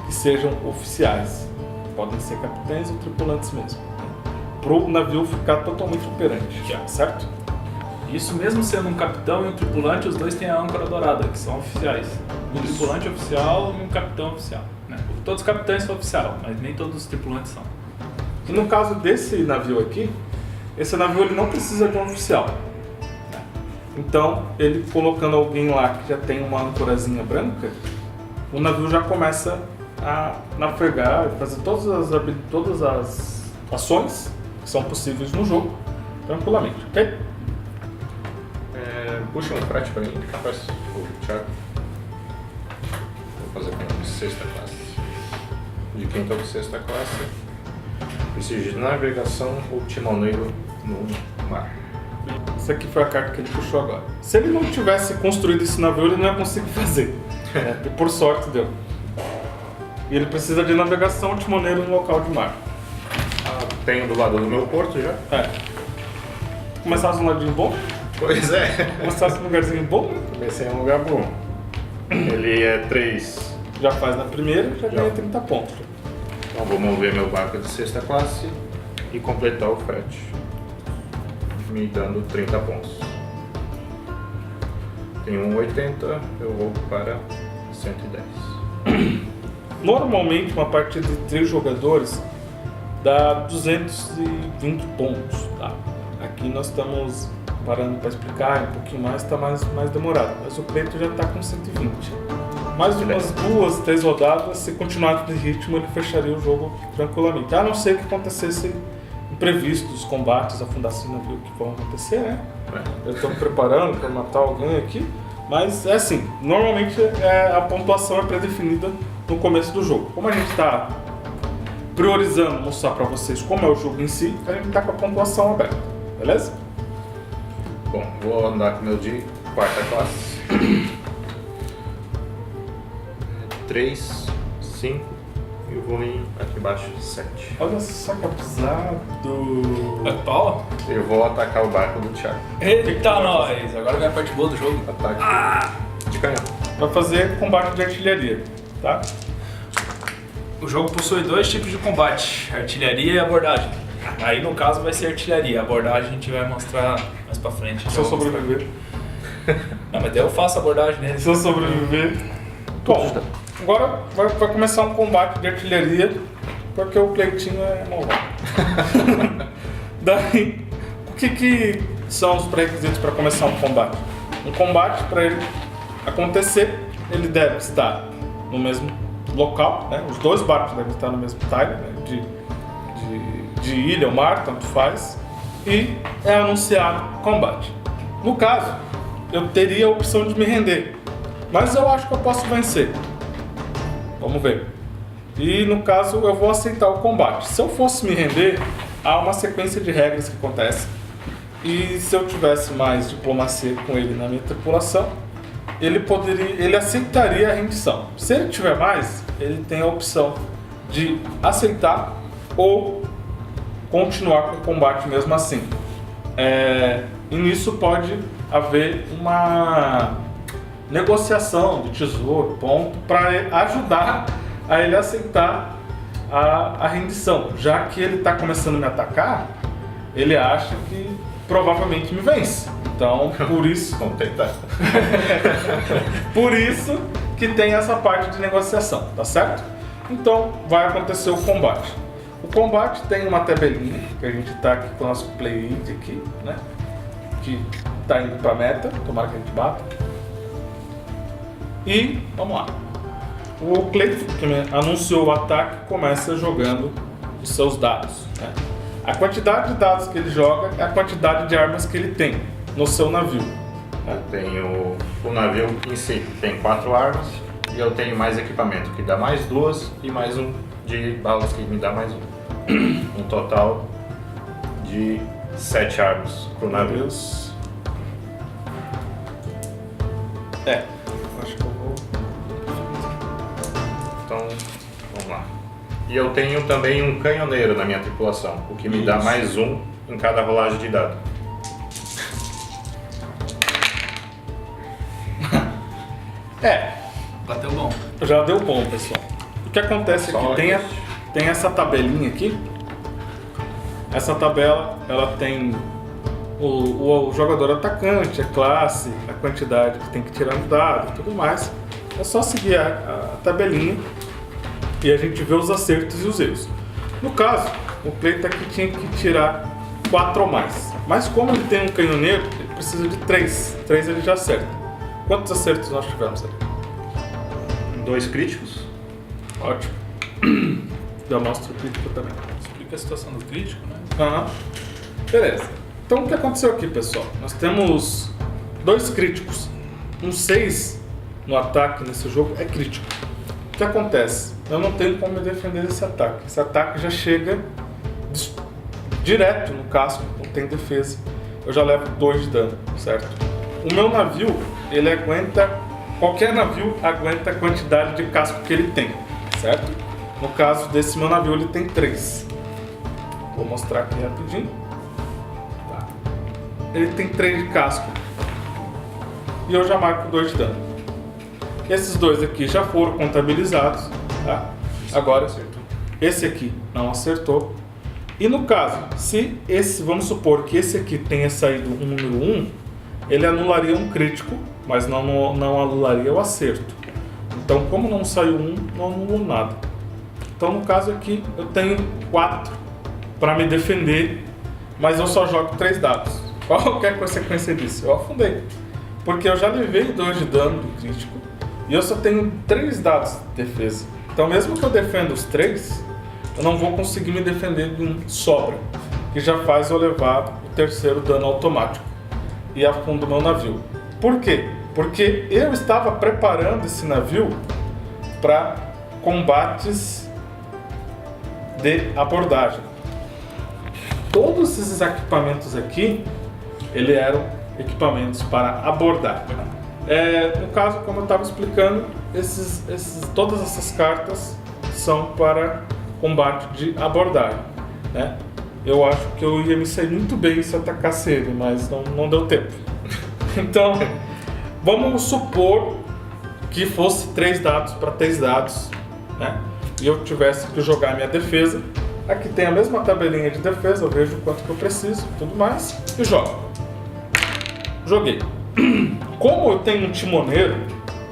que sejam oficiais. Podem ser capitães ou tripulantes mesmo. Para o navio ficar totalmente operante, certo? Isso mesmo sendo um capitão e um tripulante, os 2 têm a âncora dourada, que são oficiais. Um tripulante oficial e um capitão oficial. Né? Todos os capitães são oficial, mas nem todos os tripulantes são. E no caso desse navio aqui, esse navio ele não precisa de um oficial. Então, ele colocando alguém lá que já tem uma âncorazinha branca, o navio já começa a navegar e fazer todas as ações que são possíveis no jogo, tranquilamente, ok? Puxa um frete para mim, capaz. O Thiago. Vou fazer com 6ª classe. De quem está com 6ª classe. Preciso de navegação ou timoneiro no mar. Essa aqui foi a carta que ele puxou agora. Se ele não tivesse construído esse navio, ele não ia conseguir fazer. E por sorte deu. E ele precisa de navegação timoneiro no local de mar. Tenho do lado do meu porto já. Começasse um ladinho bom, Pois é. começasse num lugarzinho bom, né? Comecei em um lugar bom. Ele é 3. Já faz na primeira, já ganha 30 pontos. Então vou mover meu barco de 6ª classe e completar o frete. Me dando 30 pontos. Tenho um 80, eu vou para 110. Normalmente uma partida de 3 jogadores dá 220 pontos, tá? Aqui nós estamos parando para explicar um pouquinho mais, está mais demorado, mas o Cleiton já está com 120. Mais umas 2, 3 rodadas, se continuar de ritmo, ele fecharia o jogo tranquilamente. A não ser que acontecesse imprevistos, combates, a Fundação viu que vão acontecer, né? Eu estou me preparando para matar alguém aqui, mas é assim, normalmente a pontuação é pré-definida no começo do jogo. Como a gente está priorizando mostrar para vocês como é o jogo em si, a gente está com a pontuação aberta, beleza? Bom, vou andar com o meu de 4ª classe. 3, 5 e eu vou em aqui embaixo 7. Olha só que abusado! Pau? Eu vou atacar o barco do Thiago. Eita nós! Agora vem a parte boa do jogo. Ataque de canhão. para fazer combate de artilharia, tá? O jogo possui 2 tipos de combate, artilharia e abordagem. Aí no caso vai ser artilharia, a abordagem a gente vai mostrar mais pra frente. Se eu sobreviver. Não, mas daí eu faço a abordagem nele. Se eu sobreviver. Bom, agora vai começar um combate de artilharia, porque o Cleitinho é malvado. Daí, o que são os pré-requisitos para começar um combate? Um combate, para ele acontecer, ele deve estar no mesmo local, né? Os 2 barcos devem estar no mesmo tile, né? de ilha ou mar, tanto faz, e é anunciado combate. No caso, eu teria a opção de me render, mas eu acho que eu posso vencer. Vamos ver. E no caso, eu vou aceitar o combate. Se eu fosse me render, há uma sequência de regras que acontece. E se eu tivesse mais diplomacia com ele na minha tripulação, ele aceitaria a rendição. Se ele tiver mais, ele tem a opção de aceitar ou continuar com o combate mesmo assim. E nisso pode haver uma negociação de tesouro, ponto, para ajudar a ele aceitar a rendição. Já que ele está começando a me atacar, ele acha que provavelmente me vence. Então, por isso... Vamos tentar. Por isso que tem essa parte de negociação, tá certo? Então, vai acontecer o combate. O combate tem uma tabelinha, que a gente está aqui com o nosso play aqui, né? Que está indo para a meta, tomara que a gente bata. E, vamos lá. O Cleiton, que anunciou o ataque, começa jogando os seus dados, né? A quantidade de dados que ele joga é a quantidade de armas que ele tem no seu navio. Eu tenho o navio em si, tem 4 armas e eu tenho mais equipamento, que dá mais 2 e mais 1 de balas, que me dá mais 1. Um total de 7 armas pro navio. Acho que eu vou... Então, vamos lá. E eu tenho também um canhoneiro na minha tripulação, o que me dá mais 1 em cada rolagem de dado. Bateu bom. Já deu bom, pessoal. O que acontece aqui, tem essa tabelinha aqui. Essa tabela, ela tem o jogador atacante, a classe, a quantidade que tem que tirar no dado e tudo mais. É só seguir a tabelinha e a gente vê os acertos e os erros. No caso, o Cleiton aqui tinha que tirar 4 ou mais. Mas como ele tem um canhoneiro, ele precisa de 3. 3 ele já acerta. Quantos acertos nós tivemos ali? 2 críticos. Ótimo. Já mostro o crítico também. Explica a situação do crítico, né? Aham. Beleza. Então o que aconteceu aqui, pessoal? Nós temos 2 críticos. Um 6 no ataque nesse jogo é crítico. O que acontece? Eu não tenho como me defender desse ataque. Esse ataque já chega direto no casco, não tem defesa. Eu já levo 2 de dano, certo? O meu navio, ele aguenta... Qualquer navio aguenta a quantidade de casco que ele tem, certo? No caso desse meu navio, ele tem 3. Vou mostrar aqui rapidinho. Tá. Ele tem 3 de casco. E eu já marco 2 de dano. Esses 2 aqui já foram contabilizados, tá? Agora, esse aqui não acertou. E no caso, se esse, vamos supor que esse aqui tenha saído um número 1, ele anularia um crítico, mas não anularia o acerto. Então, como não saiu 1, não anulou nada. Então, no caso aqui, eu tenho 4 para me defender, mas eu só jogo 3 dados. Qual que é a consequência disso? Eu afundei, porque eu já levei 2 de dano do crítico e eu só tenho 3 dados de defesa. Então, mesmo que eu defenda os 3, eu não vou conseguir me defender de um sobra, que já faz eu levar o 3º dano automático e afundo o meu navio. Por quê? Porque eu estava preparando esse navio para combates de abordagem. Todos esses equipamentos aqui, eles eram equipamentos para abordar. No caso, como eu estava explicando, todas essas cartas são para combate de abordagem, né? Eu acho que eu ia me sair muito bem se atacasse ele, mas não deu tempo. Então, vamos supor que fosse 3 dados para 3 dados, né? E eu tivesse que jogar minha defesa. Aqui tem a mesma tabelinha de defesa, eu vejo o quanto que eu preciso, tudo mais, e jogo. Joguei. Como eu tenho um timoneiro,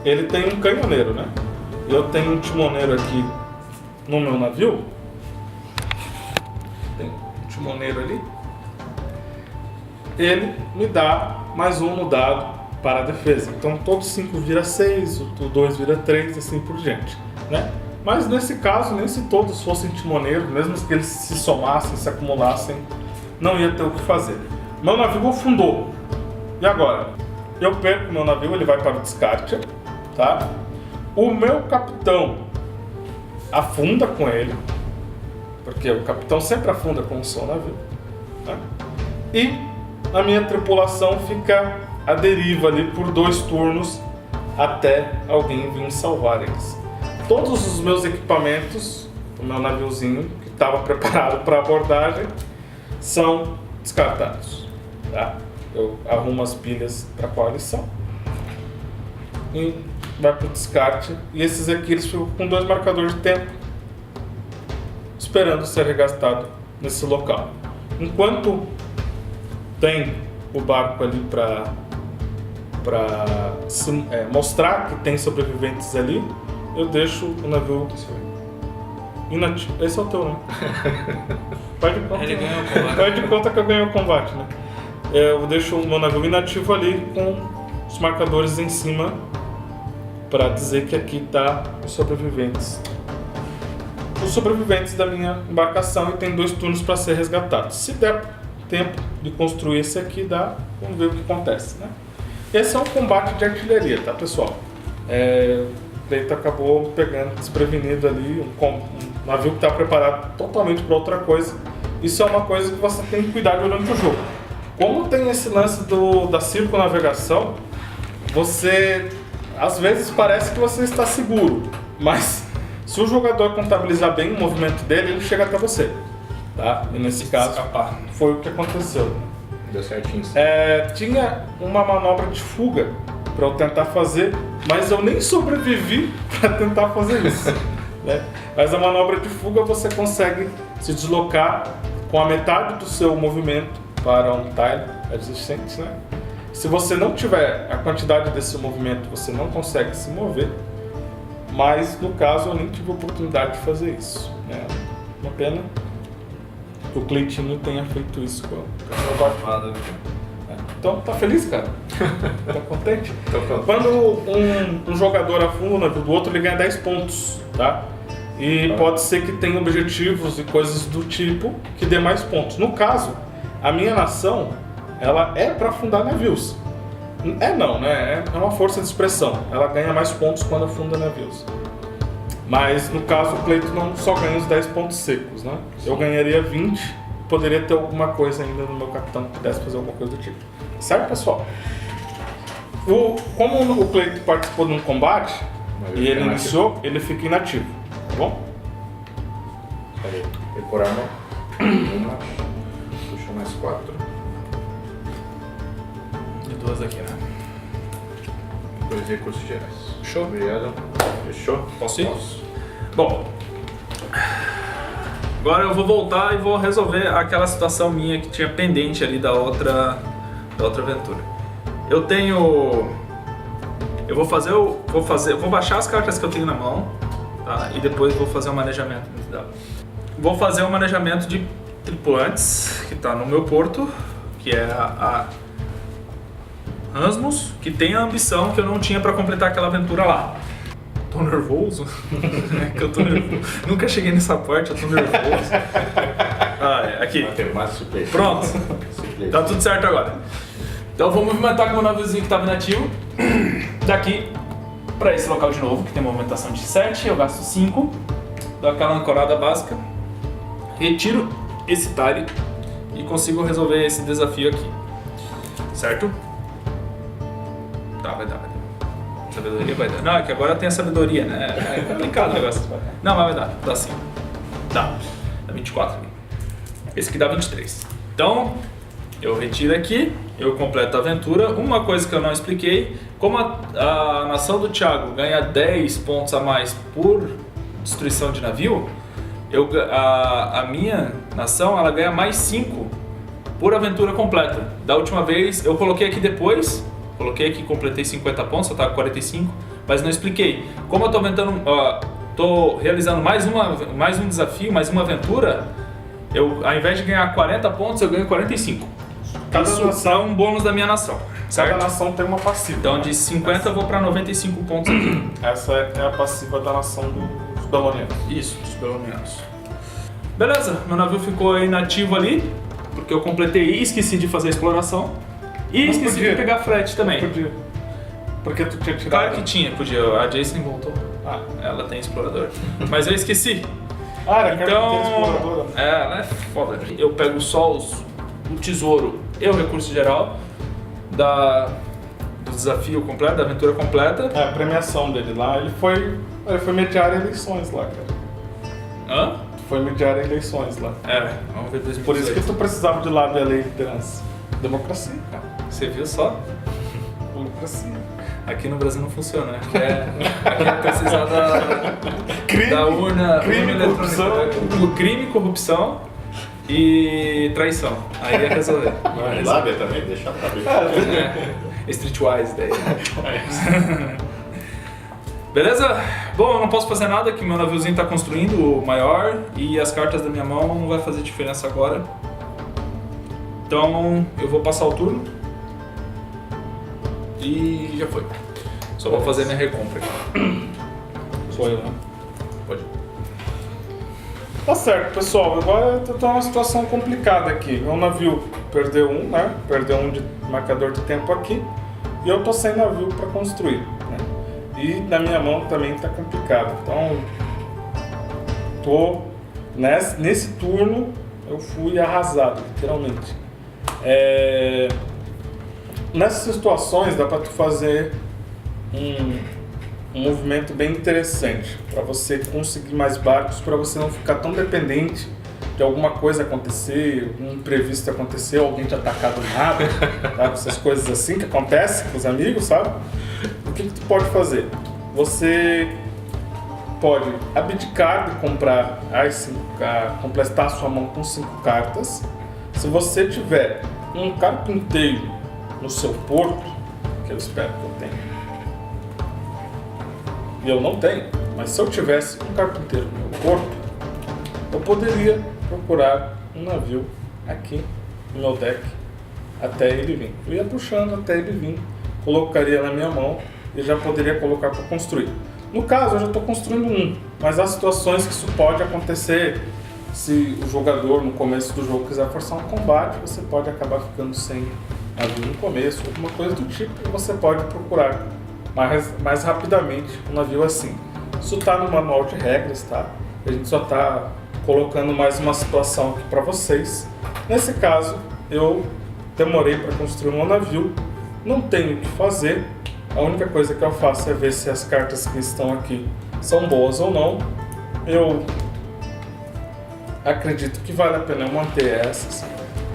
ele tem um canhoneiro, né? Eu tenho um timoneiro aqui no meu navio. Tem um timoneiro ali. Ele me dá mais um no dado para a defesa. Então todos 5 vira 6, o 2 vira 3 e assim por diante, né? Mas nesse caso, nem se todos fossem timoneiros, mesmo que eles se somassem, se acumulassem, não ia ter o que fazer. Meu navio afundou. E agora? Eu perco meu navio, ele vai para o descarte, tá? O meu capitão afunda com ele, porque o capitão sempre afunda com o seu navio, tá? E a minha tripulação fica à deriva ali por 2 turnos até alguém vir salvar eles. Todos os meus equipamentos, o meu naviozinho que estava preparado para abordagem, são descartados, tá? Eu arrumo as pilhas para qual eles são e vai para o descarte. E esses aqui eles ficam com 2 marcadores de tempo, esperando ser regastado nesse local. Enquanto tem o barco ali para mostrar que tem sobreviventes ali, eu deixo o navio inativo. Esse é o teu, né? Faz de conta, Ele ganhou o combate. Faz de conta que eu ganhei o combate, né? Eu deixo o meu navio inativo ali com os marcadores em cima para dizer que aqui tá os sobreviventes. Os sobreviventes da minha embarcação, e tem 2 turnos para ser resgatados. Se der tempo de construir esse aqui, dá. Vamos ver o que acontece, né? Esse é um combate de artilharia, tá, pessoal? O Cleito acabou pegando desprevenido ali um navio que está preparado totalmente para outra coisa. Isso é uma coisa que você tem que cuidar durante o jogo. Como tem esse lance da circunnavegação, você às vezes parece que você está seguro, mas se o jogador contabilizar bem o movimento dele, ele chega até você, tá? E nesse caso foi o que aconteceu. Deu certinho. Tinha uma manobra de fuga para eu tentar fazer, mas eu nem sobrevivi para tentar fazer isso, né? Mas a manobra de fuga você consegue se deslocar com a metade do seu movimento para um tile adjacente, né? Se você não tiver a quantidade desse movimento, você não consegue se mover, mas no caso eu nem tive oportunidade de fazer isso, né? Uma pena que o Cleitinho tenha feito isso com o meu barco. Então, tá feliz, cara? Tá contente? Quando um jogador afunda o navio do outro, ele ganha 10 pontos, tá? E pode ser que tenha objetivos e coisas do tipo que dê mais pontos. No caso, a minha nação, ela é para afundar navios. Não, né? É uma força de expressão. Ela ganha mais pontos quando afunda navios. Mas, no caso, o Cleito não só ganha os 10 pontos secos, né? Eu ganharia 20, poderia ter alguma coisa ainda no meu capitão que pudesse fazer alguma coisa do tipo. Certo, pessoal? Como o Cleito participou de um combate e ele iniciou, ele fica inativo, tá bom? Peraí, decorar uma. Puxa mais 4. E 2 aqui, né? 2 recursos gerais. Show. Obrigado. Fechou? Posso ir? Bom, agora eu vou voltar e vou resolver aquela situação minha que tinha pendente ali da outra aventura. Eu vou baixar as cartas que eu tenho na mão, tá? E depois vou fazer um manejamento. Vou fazer um manejamento de tripulantes que está no meu porto, que é a Rasmus, que tem a ambição que eu não tinha para completar aquela aventura lá. Tô nervoso? É que eu tô nervoso. Nunca cheguei nessa parte, eu tô nervoso. Aqui. Pronto. Tá tudo certo agora. Então eu vou movimentar com o meu naviozinho que estava inativo daqui para esse local de novo, que tem movimentação de 7, eu gasto 5, dou aquela ancorada básica, retiro esse tile e consigo resolver esse desafio aqui. Certo? Tá, vai dar. Sabedoria vai dar. Não, é que agora tem a sabedoria, né? É complicado o negócio. Não, mas vai dar. Dá sim. Dá 24 aqui. Esse aqui dá 23. Então, eu retiro aqui, eu completo a aventura. Uma coisa que eu não expliquei, como a nação do Thiago ganha 10 pontos a mais por destruição de navio, a minha nação ela ganha mais 5 por aventura completa. Da última vez eu coloquei aqui depois, completei 50 pontos, eu estava com 45, mas não expliquei. Como eu estou realizando mais um desafio, mais uma aventura, ao invés de ganhar 40 pontos, eu ganho 45. Isso é um bônus da minha nação, certo? Cada nação tem uma passiva. Então de 50 eu vou para 95 pontos aqui. Essa é a passiva da nação dos Belonianos. Isso, dos Belonianos. Beleza, meu navio ficou inativo ali, porque eu completei e esqueci de fazer a exploração. E esqueci de pegar frete também. Podia. Porque tu tinha tirado. Claro que tinha, podia. A Jason voltou. Ela tem explorador. Mas eu esqueci. Era Então, exploradora. ela é foda. Eu pego só o tesouro e o recurso geral do desafio completo, da aventura completa. A premiação dele lá, ele foi mediar eleições lá, cara. Hã? Foi mediar eleições lá. Vamos ver 2018. Por isso que tu precisava de lá da liderança. Democracia, cara. Você viu só? Democracia. Aqui no Brasil não funciona. Aqui é precisar da urna. Crime, corrupção. Crime, corrupção e traição. Aí ia resolver. Lábia também, deixa a lábia. Streetwise daí. Beleza? Bom, eu não posso fazer nada que meu naviozinho tá construindo o maior e as cartas da minha mão não vai fazer diferença agora. Então eu vou passar o turno e já foi. Só vou fazer minha recompra aqui. Sou eu, né? Pode. Tá certo, pessoal. Agora eu tô numa situação complicada aqui. Meu navio perdeu um, né? Perdeu um de marcador de tempo aqui. E eu tô sem navio para construir, né? E na minha mão também tá complicado. Então, tô nesse turno eu fui arrasado, literalmente. Nessas situações dá para tu fazer um movimento bem interessante para você conseguir mais barcos, para você não ficar tão dependente de alguma coisa acontecer, um imprevisto acontecer, alguém te atacar do nada, sabe? Essas coisas assim que acontecem com os amigos, sabe? O que tu pode fazer? Você pode abdicar de comprar as 5 cartas, completar a sua mão com 5 cartas. Se você tiver um carpinteiro no seu porto, que eu espero que eu tenha, e eu não tenho, mas se eu tivesse um carpinteiro no meu porto, eu poderia procurar um navio aqui no meu deck até ele vir. Eu ia puxando até ele vir, colocaria na minha mão e já poderia colocar para construir. No caso, eu já estou construindo um, mas há situações que isso pode acontecer. Se o jogador no começo do jogo quiser forçar um combate, você pode acabar ficando sem navio no começo, alguma coisa do tipo, e você pode procurar mais rapidamente um navio assim. Isso está no manual de regras, tá? A gente só está colocando mais uma situação aqui para vocês. Nesse caso, eu demorei para construir um navio, não tenho o que fazer. A única coisa que eu faço é ver se as cartas que estão aqui são boas ou não. Eu acredito que vale a pena eu manter essas.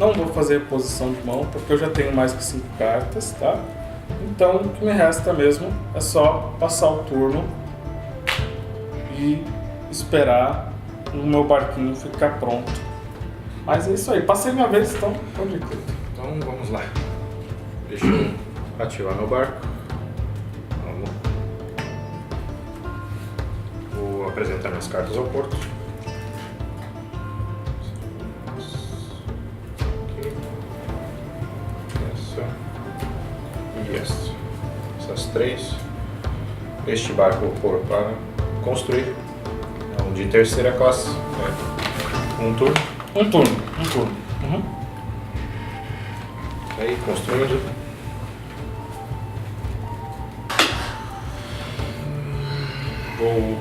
Não vou fazer posição de mão, porque eu já tenho mais que 5 cartas, tá? Então, o que me resta mesmo é só passar o turno e esperar o meu barquinho ficar pronto. Mas é isso aí. Passei minha vez, então pode ir. Então, vamos lá. Deixa eu ativar meu barco. Vamos. Vou apresentar minhas cartas ao porto. Essas 3. Este barco eu vou pôr para construir. É um de terceira classe. Um turno. Um turno. Uhum. Aí, construindo. Vou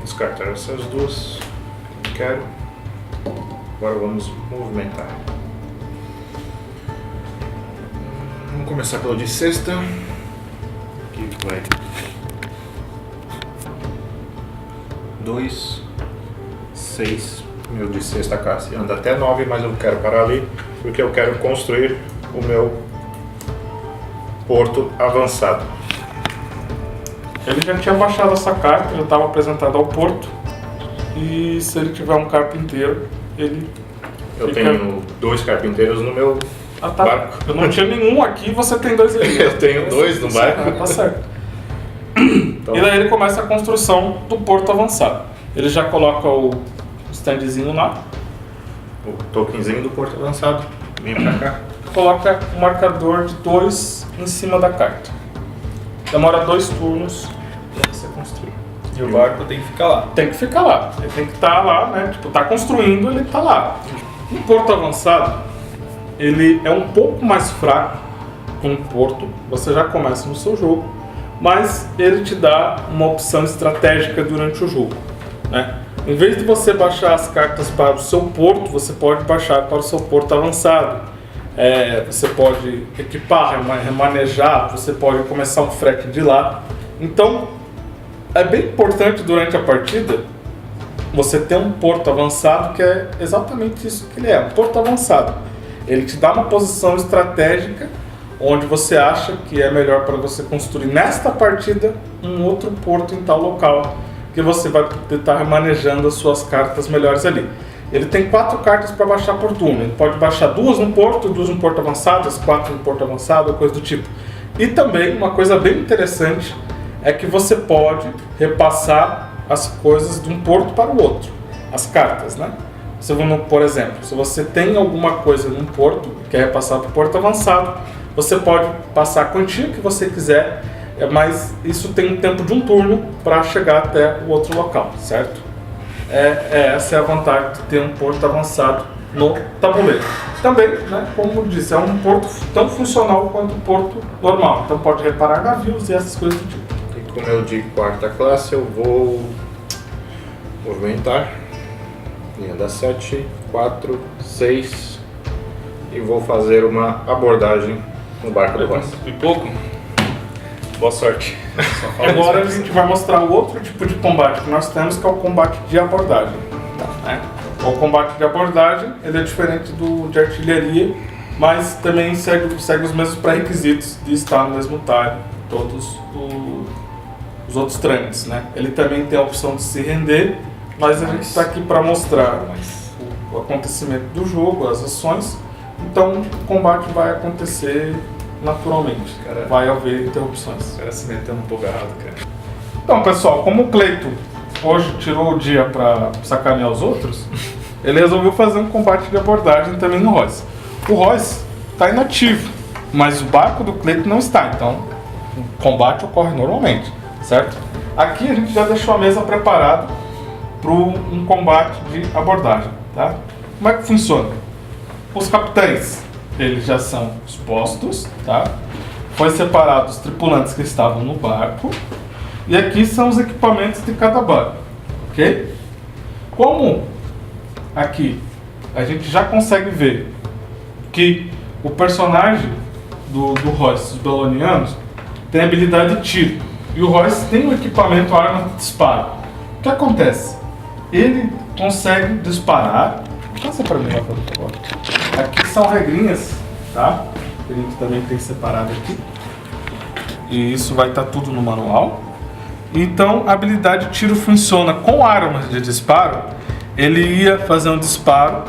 descartar essas 2 que eu quero. Agora vamos movimentar. Vamos começar pelo de sexta. Aqui vai 2, 6. Meu de sexta classe anda até 9, mas eu quero parar ali porque eu quero construir o meu porto avançado. Ele já tinha baixado essa carta, já estava apresentado ao porto. E se ele tiver um carpinteiro, ele Eu tenho 2 carpinteiros no meu tá. barco. Eu não tinha nenhum aqui, você tem 2 aí. Eu tenho 2 no barco. Tá certo. Então, E daí ele começa a construção do porto avançado. Ele já coloca o standzinho lá, o tokenzinho do porto avançado. Vem pra cá. coloca um marcador de 2 em cima da carta. Demora 2 turnos pra você construir. E o barco tem que ficar lá. Tem que ficar lá. Ele tem que estar lá, né? Tipo, tá construindo, ele tá lá. Um porto avançado, ele é um pouco mais fraco que um porto. Você já começa no seu jogo, mas ele te dá uma opção estratégica durante o jogo, né? Em vez de você baixar as cartas para o seu porto, você pode baixar para o seu porto avançado. Você pode equipar, remanejar, você pode começar um frete de lá. Então, é bem importante durante a partida você ter um porto avançado, que é exatamente isso que ele é, um porto avançado. Ele te dá uma posição estratégica onde você acha que é melhor para você construir nesta partida um outro porto em tal local, que você vai poder estar manejando as suas cartas melhores ali. Ele tem 4 cartas para baixar por turno. Ele pode baixar 2 no porto, 2 no porto avançado, as 4 no porto avançado, coisa do tipo. E também, uma coisa bem interessante, é que você pode repassar as coisas de um porto para o outro. As cartas, né? Por exemplo, se você tem alguma coisa num porto e quer repassar para o porto avançado, você pode passar a quantia que você quiser, mas isso tem um tempo de um turno para chegar até o outro local, certo? Essa é a vantagem de ter um porto avançado no tabuleiro. Também, né, como eu disse, é um porto tão funcional quanto o porto normal. Então pode reparar navios e essas coisas do tipo. E como eu de 4ª classe, eu vou movimentar. Linha da 7, 4, 6. E vou fazer uma abordagem no barco do Royce. E pouco? Boa sorte. Agora a gente vai mostrar o outro tipo de combate que nós temos, que é o combate de abordagem. Né? O combate de abordagem ele é diferente do de artilharia, mas também segue os mesmos pré-requisitos de estar no mesmo talho, todos os outros trâmites. Né? Ele também tem a opção de se render, mas a gente está aqui para mostrar o acontecimento do jogo, as ações. Então o combate vai acontecer naturalmente, vai haver interrupções. O cara se metendo um pouco errado, cara. Então, pessoal, como o Cleito hoje tirou o dia para sacanear os outros, ele resolveu fazer um combate de abordagem também no Royce. O Royce está inativo, mas o barco do Cleito não está, então o combate ocorre normalmente, certo? Aqui a gente já deixou a mesa preparada para um combate de abordagem, tá? Como é que funciona? Os capitães, eles já são expostos, tá? Foi separado os tripulantes que estavam no barco. E aqui são os equipamentos de cada barco, ok? Como aqui a gente já consegue ver que o personagem do Royce, os Belonianos, tem habilidade de tiro. E o Royce tem um equipamento, arma de disparo. O que acontece? Ele consegue disparar. Passa para mim lá, por favor. Aqui são regrinhas, tá? Que a gente também tem separado aqui. E isso vai estar tudo no manual. Então, a habilidade de tiro funciona com armas de disparo. Ele ia fazer um disparo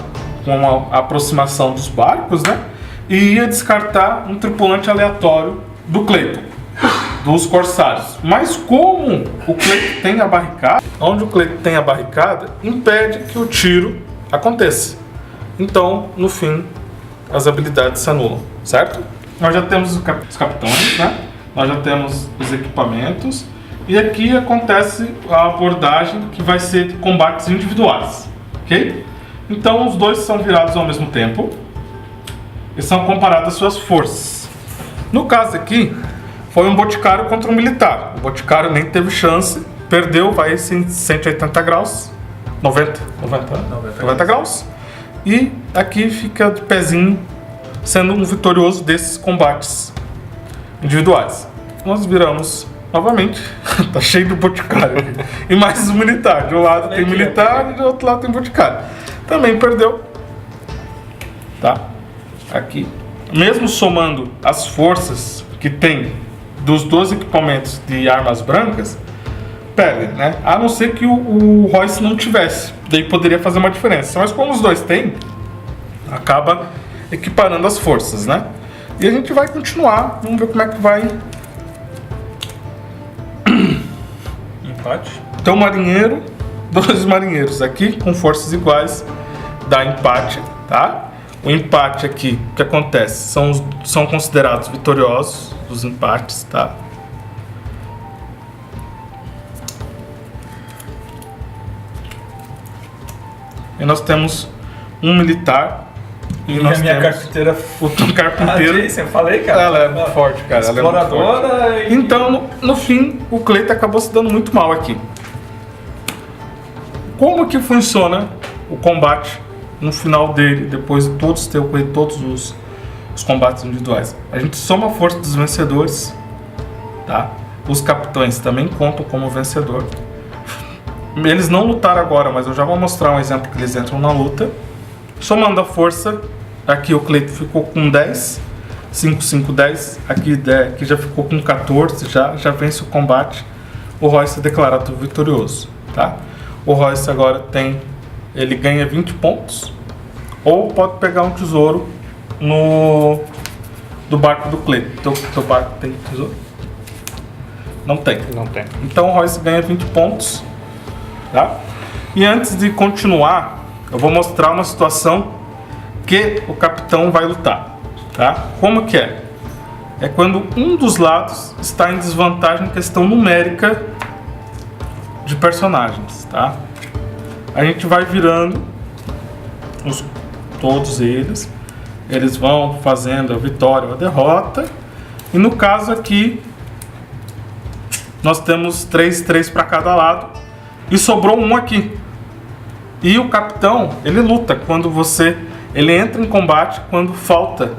com a aproximação dos barcos, né? E ia descartar um tripulante aleatório do Cleiton, dos corsários. Mas como o Cleiton tem a barricada, onde o Cleiton tem a barricada, impede que o tiro aconteça. Então, no fim, as habilidades se anulam, certo? Nós já temos os capitães, né? Nós já temos os equipamentos. E aqui acontece a abordagem, que vai ser de combates individuais, ok? Então os dois são virados ao mesmo tempo e são comparadas às suas forças. No caso aqui, foi um boticário contra um militar. O boticário nem teve chance, perdeu, vai em 180 graus, 90 graus. E aqui fica de pezinho, sendo um vitorioso desses combates individuais. Nós viramos novamente, tá cheio de boticário aqui. E mais um militar. De um lado tem militar e do outro lado tem boticário. Também perdeu. Tá? Aqui. Mesmo somando as forças que tem dos 12 equipamentos de armas brancas, perde, né? A não ser que o Royce não tivesse. Daí poderia fazer uma diferença. Mas como os dois têm, acaba equiparando as forças, né? E a gente vai continuar. Vamos ver como é que vai. Empate. Então, marinheiro, 2 marinheiros aqui com forças iguais, dá empate, tá? O empate aqui, o que acontece? São considerados vitoriosos os empates, tá? E nós temos um militar. E E nós a minha temos carpinteira. o carpinteiro. A Jason, eu falei, cara. Ela é muito forte, cara. Ela é muito forte. Exploradora e. Então, no fim, o Cleiton acabou se dando muito mal aqui. Como que funciona o combate no final dele, depois de todos ter ocorrido todos os combates individuais? A gente soma a força dos vencedores, tá? Os capitães também contam como vencedor. Eles não lutaram agora, mas eu já vou mostrar um exemplo que eles entram na luta. Somando a força, aqui o Cleiton ficou com 10, 5, 5, 10. Aqui já ficou com 14, já vence o combate. O Royce é declarado vitorioso, tá? O Royce agora ele ganha 20 pontos. Ou pode pegar um tesouro do barco do Cleiton. Teu barco tem tesouro? Não tem. Não tem. Então o Royce ganha 20 pontos, tá? E antes de continuar, eu vou mostrar uma situação que o capitão vai lutar, tá? Como que é? É quando um dos lados está em desvantagem em questão numérica de personagens, tá? A gente vai virando todos eles vão fazendo a vitória ou a derrota, e no caso aqui nós temos 3 para cada lado e sobrou um aqui. E o capitão, ele luta ele entra em combate quando falta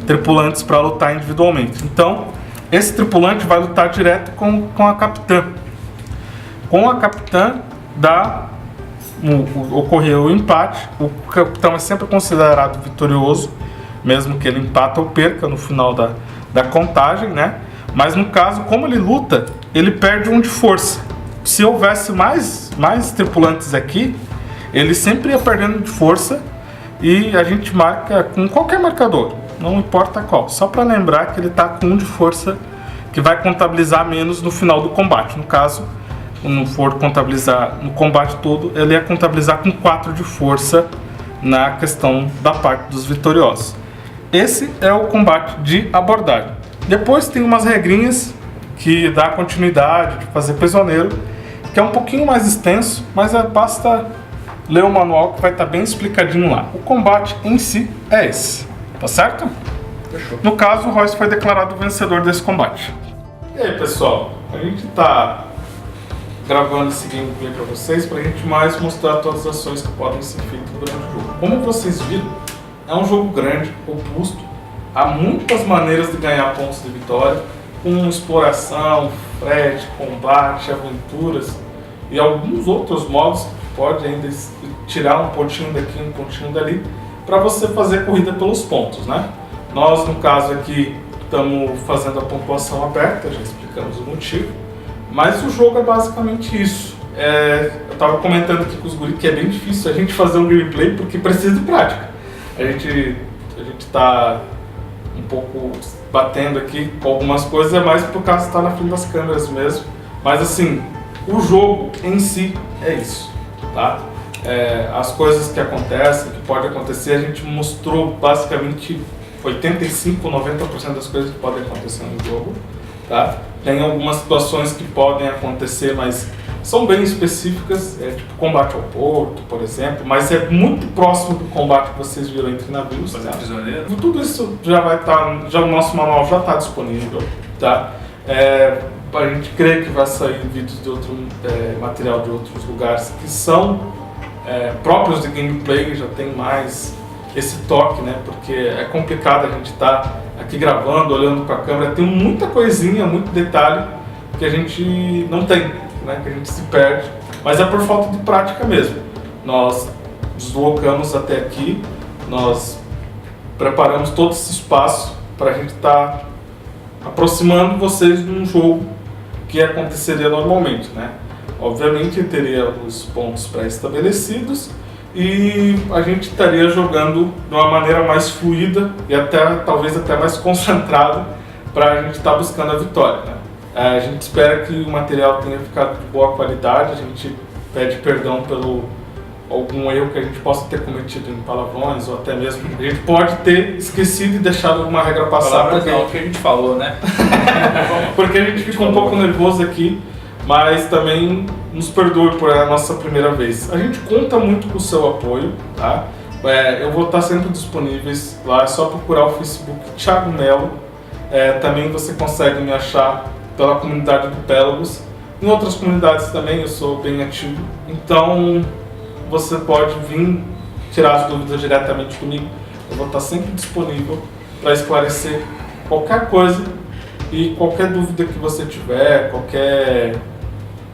tripulantes para lutar individualmente. Então, esse tripulante vai lutar direto com a capitã. Com a capitã ocorreu o empate. O capitão é sempre considerado vitorioso, mesmo que ele empata ou perca no final da contagem, né? Mas no caso, como ele luta, ele perde um de força. Se houvesse mais tripulantes aqui, ele sempre ia perdendo de força, e a gente marca com qualquer marcador, não importa qual, só para lembrar que ele está com um de força, que vai contabilizar menos no final do combate. No caso, não for contabilizar no combate todo, ele ia contabilizar com 4 de força na questão da parte dos vitoriosos. Esse é o combate de abordagem. Depois tem umas regrinhas que dá continuidade de fazer prisioneiro, que é um pouquinho mais extenso, mas basta ler o manual que vai estar bem explicadinho lá. O combate em si é esse, tá certo? Fechou. No caso, o Royce foi declarado vencedor desse combate. E aí, pessoal, a gente tá gravando esse gameplay para vocês, para a gente mais mostrar todas as ações que podem ser feitas durante o jogo. Como vocês viram, é um jogo grande, robusto, há muitas maneiras de ganhar pontos de vitória, com exploração, frete, combate, aventuras e alguns outros modos que pode ainda tirar um pontinho daqui, um pontinho dali, para você fazer corrida pelos pontos, né? Nós, no caso aqui, estamos fazendo a pontuação aberta, já explicamos o motivo, mas o jogo é basicamente isso. Eu estava comentando aqui com os guris que é bem difícil a gente fazer um gameplay porque precisa de prática. A gente está um pouco batendo aqui com algumas coisas, é mais por causa de estar na frente das câmeras mesmo. Mas assim, o jogo em si é isso, tá? As coisas que acontecem, que pode acontecer, a gente mostrou basicamente 85, 90% das coisas que podem acontecer no jogo, tá? Tem algumas situações que podem acontecer, mas são bem específicas, tipo combate ao porto, por exemplo, mas é muito próximo do combate que vocês viram entre navios. Fazer tá? prisioneiro. Tudo isso já vai estar, o nosso manual já está disponível, tá? A gente crê que vai sair vídeos de outro material de outros lugares que são próprios de gameplay, já tem mais esse toque, né? Porque é complicado a gente estar aqui gravando, olhando para a câmera, tem muita coisinha, muito detalhe que a gente não tem, né? Que a gente se perde, mas é por falta de prática mesmo. Nós deslocamos até aqui, nós preparamos todo esse espaço para a gente estar aproximando vocês de um jogo que aconteceria normalmente, né? Obviamente teria os pontos pré-estabelecidos e a gente estaria jogando de uma maneira mais fluida e talvez até mais concentrada para a gente estar buscando a vitória, né? A gente espera que o material tenha ficado de boa qualidade, a gente pede perdão pelo algum erro que a gente possa ter cometido em palavrões ou até mesmo a gente pode ter esquecido e deixado alguma regra passar Porque é o que a gente falou, né? porque a gente ficou um pouco nervoso aqui, mas também nos perdoe por a nossa primeira vez. A gente conta muito com o seu apoio, tá? Eu vou estar sempre disponível lá, é só procurar o Facebook Thiago Melo. Também você consegue me achar pela comunidade do Pélagos. Em outras comunidades também eu sou bem ativo, então você pode vir tirar as dúvidas diretamente comigo. Eu vou estar sempre disponível para esclarecer qualquer coisa e qualquer dúvida que você tiver, qualquer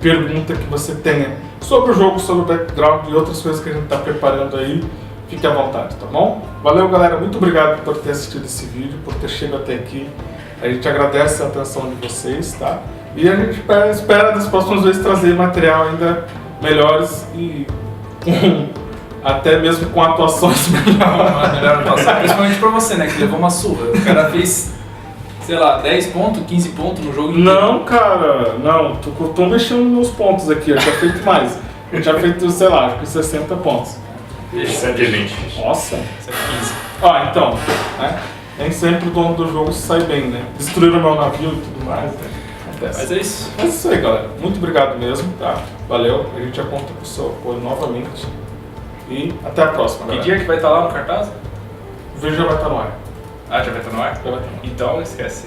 pergunta que você tenha sobre o jogo, sobre o background e outras coisas que a gente está preparando aí, fique à vontade, tá bom? Valeu, galera, muito obrigado por ter assistido esse vídeo, por ter chegado até aqui. A gente agradece a atenção de vocês, tá? E a gente espera das próximas vezes trazer material ainda melhores e até mesmo com atuações melhores. Uma melhor atuação, principalmente pra você, né? Que levou uma surra. O cara fez, sei lá, 10 pontos, 15 pontos no jogo inteiro. Não, cara, não. Tô mexendo nos pontos aqui, eu já feito mais. Eu já feito, sei lá, acho que 60 pontos. 120. Nossa. Isso é 15. Ó, então, né? Nem sempre o dono do jogo sai bem, né? Destruíram meu navio e tudo mais, né? Acontece. Mas é isso. Mas é isso aí, galera. Muito obrigado mesmo, tá? Valeu. A gente já conta com o seu apoio novamente. E até a próxima, Que galera. dia que vai estar lá no cartaz? O vídeo já vai estar no ar. Ah, já vai estar no ar? Já vai estar no ar. Então esquece.